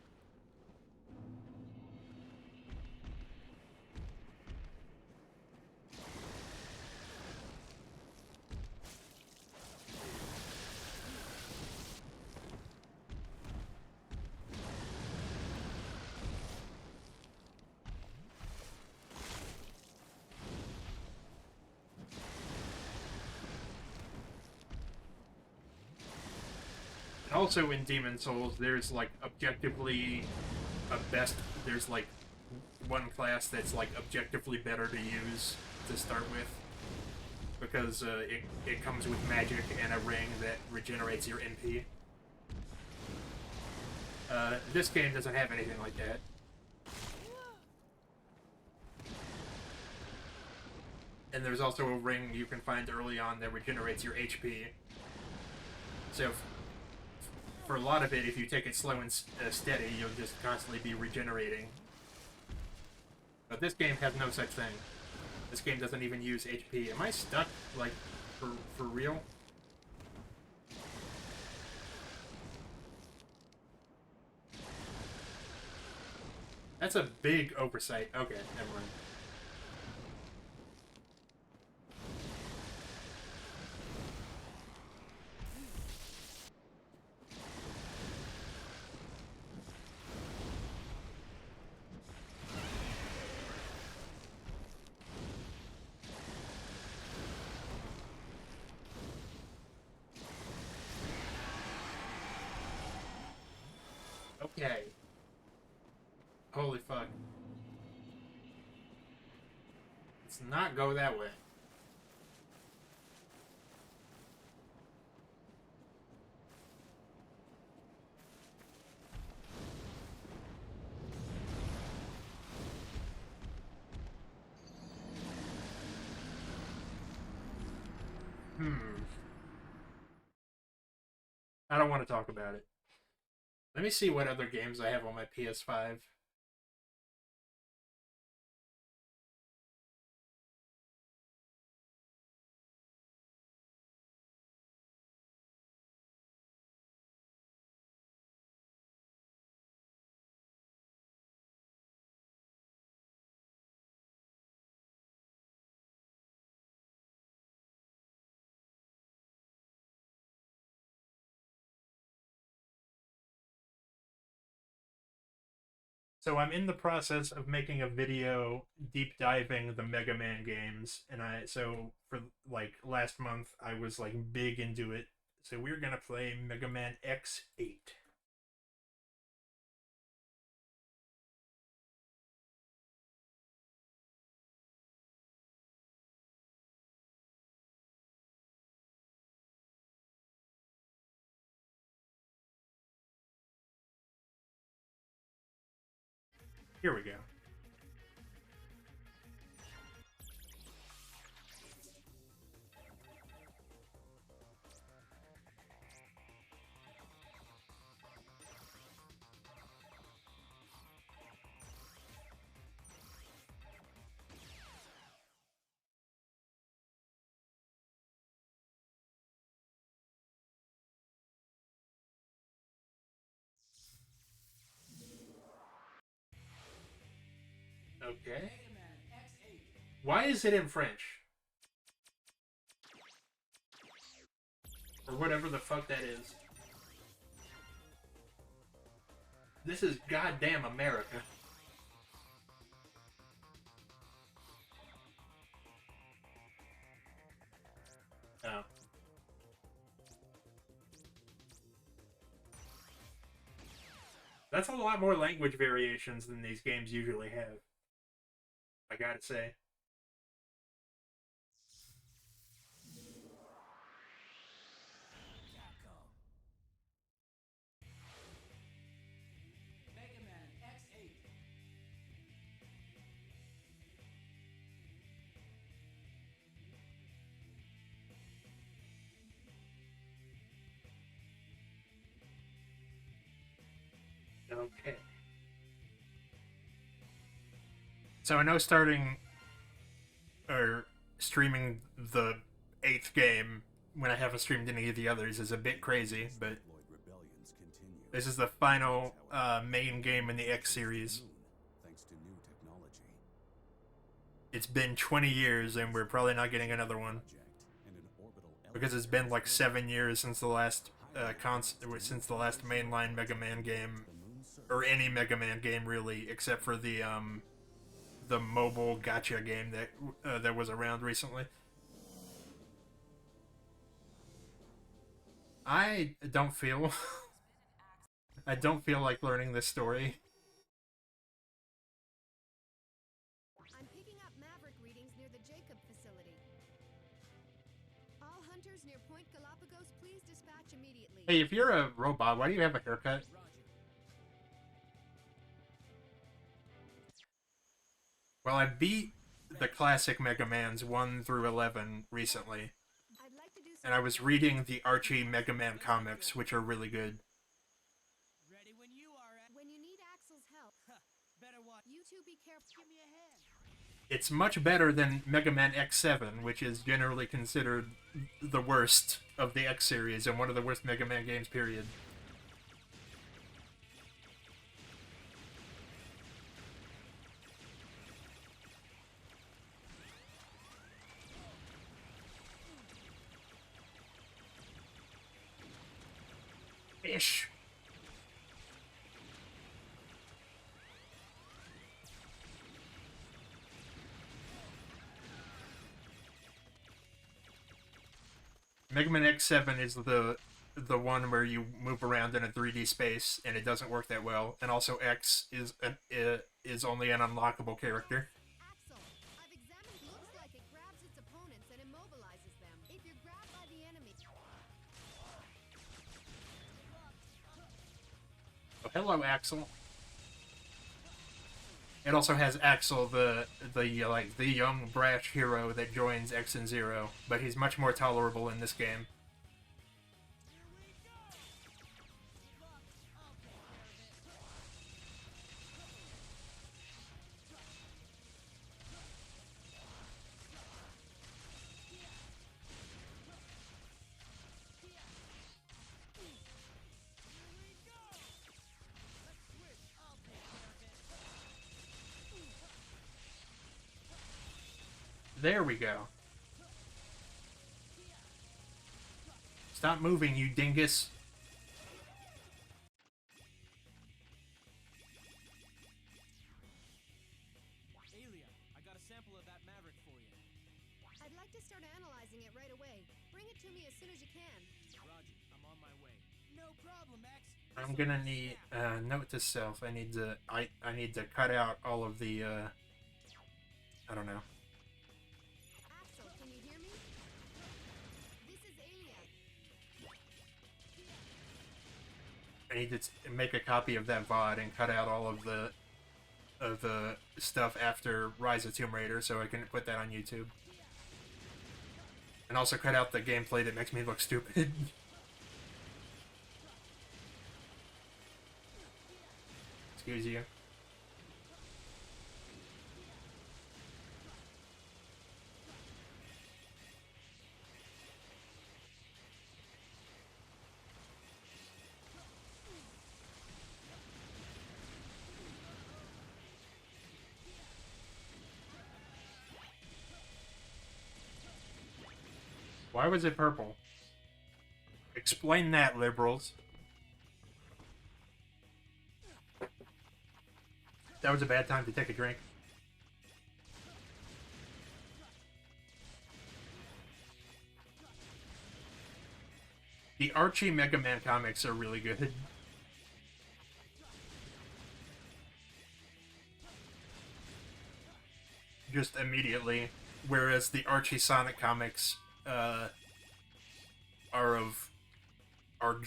Also in Demon Souls, there's like objectively there's like one class that's like objectively better to use to start with. Because it comes with magic and a ring that regenerates your NP. This game doesn't have anything like that. And there's also a ring you can find early on that regenerates your HP. So for a lot of it, if you take it slow and steady, you'll just constantly be regenerating. But this game has no such thing. This game doesn't even use HP. Am I stuck, like, for real? That's a big oversight. Okay, never mind. Okay. Holy fuck. Let's not go that way. I don't want to talk about it. Let me see what other games I have on my PS5. So I'm in the process of making a video deep diving the Mega Man games, and so for like last month I was like big into it. So we're gonna play Mega Man X8. Here we go. Okay. Why is it in French? Or whatever the fuck that is. This is goddamn America. Oh. That's a lot more language variations than these games usually have, I gotta say. Mega Man X8. Okay. So I know starting or streaming the 8th game when I haven't streamed any of the others is a bit crazy, but this is the final main game in the X series. It's been 20 years and we're probably not getting another one. Because it's been like 7 years since the last since the last mainline Mega Man game, or any Mega Man game really, except for the mobile gacha game that was around recently. I don't feel I don't feel like learning this story. I'm picking up Maverick readings near the Jacob facility. All hunters near Point Galapagos, please dispatch immediately. Hey, if you're a robot, why do you have a haircut? Well, I beat the classic Mega Mans 1 through 11 recently, I'd like to do and I was reading the Archie Mega Man comics, which are really good. Ready when you are. When you need Axel's help, Better watch. you two be careful. Give me a hand. It's much better than Mega Man X7, which is generally considered the worst of the X series and one of the worst Mega Man games, period. Ish. Mega Man X7 is the one where you move around in a 3D space and it doesn't work that well, and also X is only an unlockable character. Axel, I've examined. Looks like it grabs its opponents and immobilizes them. If you're grabbed by the enemy, Oh, hello, Axel. It also has Axel, the young brash hero that joins X and Zero, but he's much more tolerable in this game. There we go. Stop moving, you dingus. Alia, I got a sample of that Maverick for you. I'd like to start analyzing it right away. Bring it to me as soon as you can. Roger, I'm on my way. No problem, X. I'm gonna need note to self. I need to cut out all of the I don't know. Axel, can you hear me? This is Alia. I need to make a copy of that VOD and cut out all of the stuff after Rise of Tomb Raider so I can put that on YouTube. And also cut out the gameplay that makes me look stupid. Excuse you. Why was it purple? Explain that, liberals. That was a bad time to take a drink. The Archie Mega Man comics are really good. just immediately, whereas the Archie Sonic comics are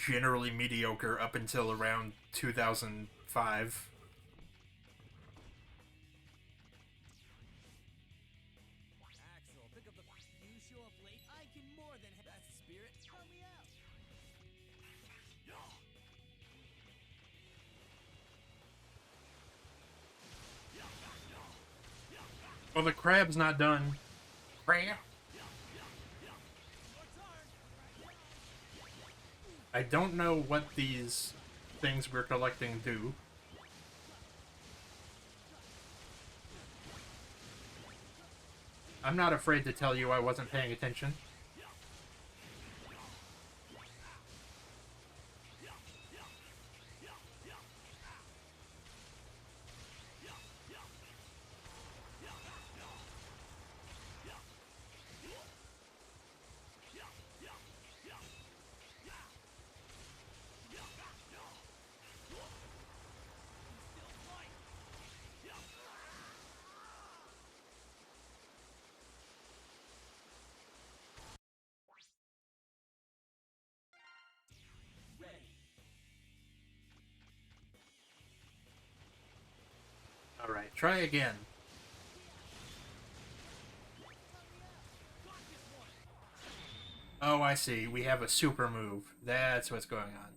generally mediocre up until around 2005. Axel, pick up the. You show up late. I can more than. That's the spirit. Help me out. Well, the crab's not done. Crab. I don't know what these things we're collecting do. I'm not afraid to tell you I wasn't paying attention. Alright, try again. Oh, I see. We have a super move. That's what's going on.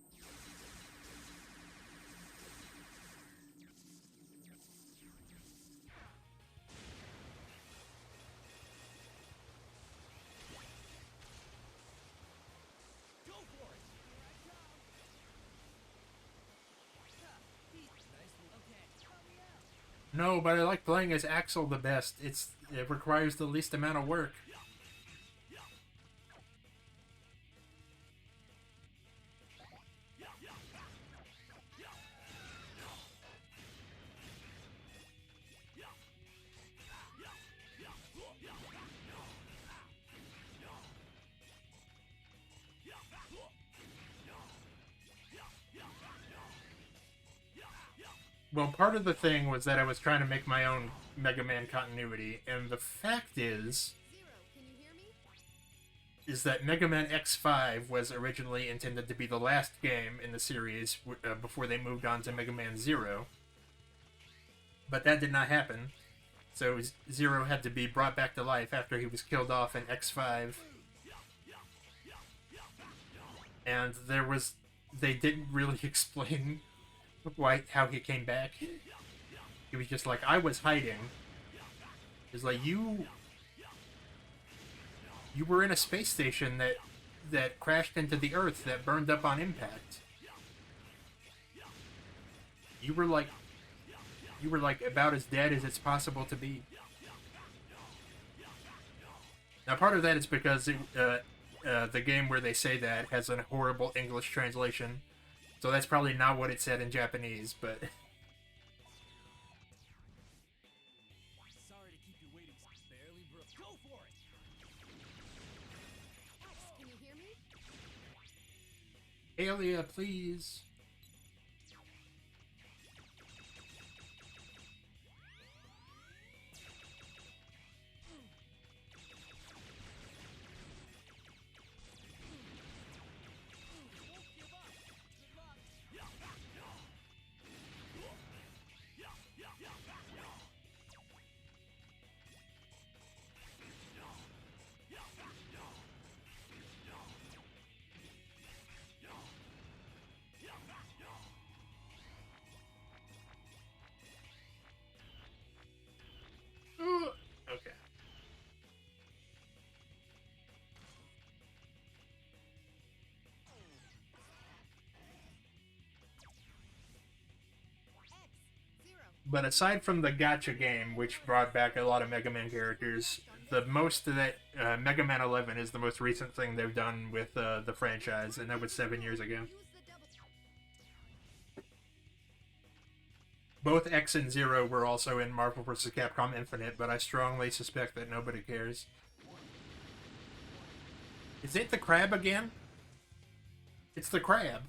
No, but I like playing as Axel the best. It requires the least amount of work. Well, part of the thing was that I was trying to make my own Mega Man continuity, and the fact is that Mega Man X5 was originally intended to be the last game in the series before they moved on to Mega Man Zero. But that did not happen, so Zero had to be brought back to life after he was killed off in X5. And they didn't really explain how he came back. He was just like, I was hiding. It's like, you were in a space station that crashed into the Earth, that burned up on impact. You were like about as dead as it's possible to be. Now, part of that is because the game where they say that has a horrible English translation. So that's probably not what it said in Japanese, but... Sorry to keep you waiting. Barely broke. Go for it! Can you hear me? Aelia, please. Okay. But aside from the gacha game, which brought back a lot of Mega Man characters, the most that Mega Man 11 is the most recent thing they've done with the franchise, and that was 7 years ago. Both X and Zero were also in Marvel vs. Capcom Infinite, but I strongly suspect that nobody cares. Is it the crab again? It's the crab.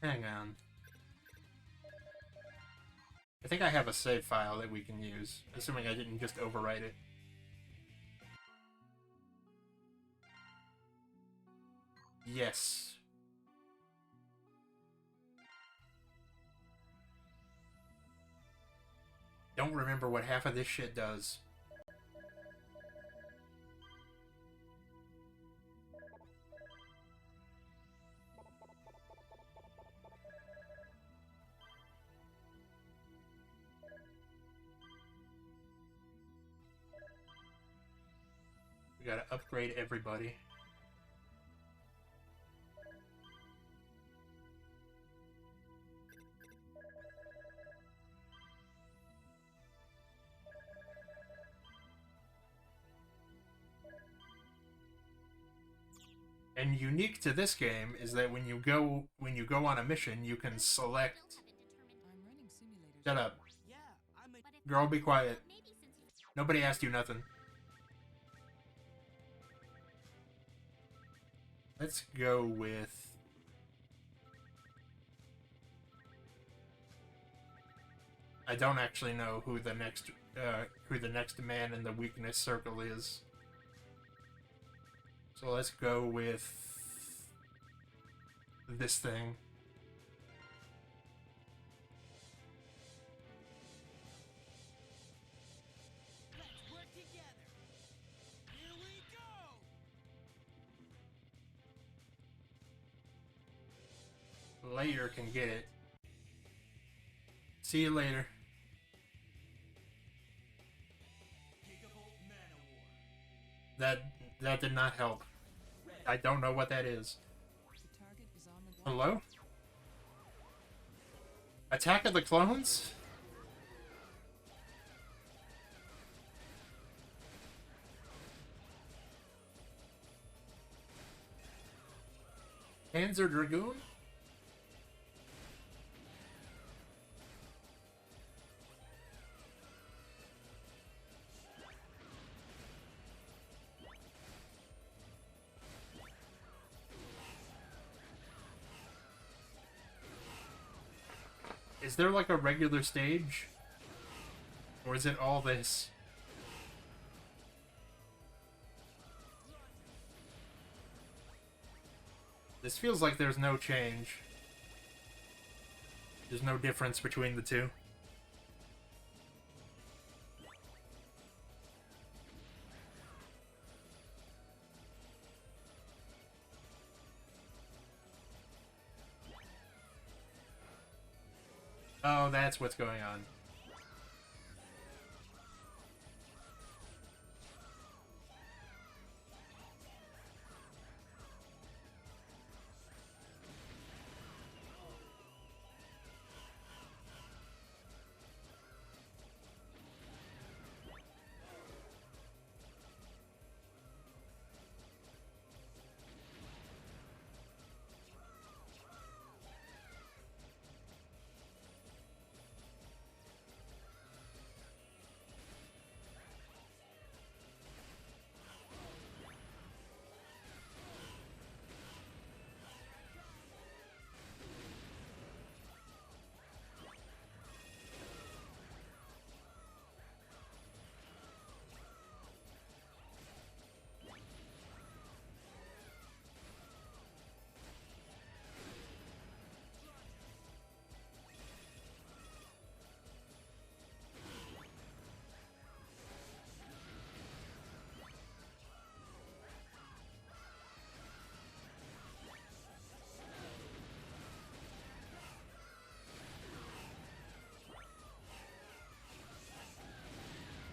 Hang on. I think I have a save file that we can use, assuming I didn't just overwrite it. Yes. Don't remember what half of this shit does. We gotta upgrade everybody. And unique to this game is that when you go on a mission, you can select. Shut up. Girl, be quiet. Nobody asked you nothing. Let's go with... I don't actually know who the next man in the weakness circle is. So let's go with this thing. Let's work together. Here we go. Later can get it. See you later. That did not help. I don't know what that is. Hello? Attack of the Clones? Panzer Dragoon? Is there like a regular stage? Or is it all this? This feels like there's no change. There's no difference between the two. Oh, that's what's going on.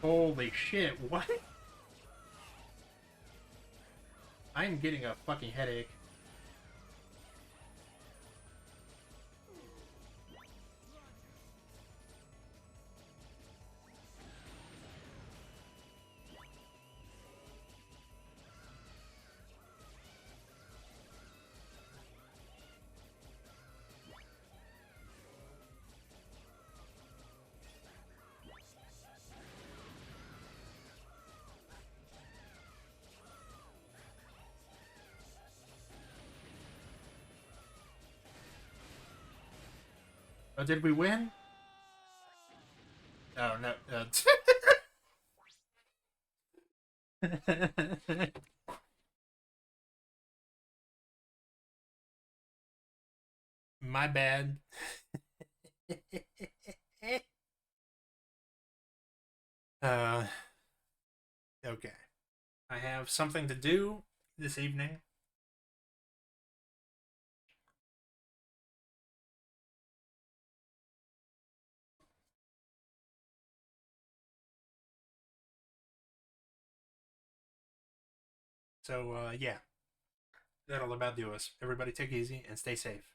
Holy shit, what? I'm getting a fucking headache. Oh, did we win? Oh, no. My bad. Okay. I have something to do this evening. So, yeah. That'll about do us. Everybody take it easy and stay safe.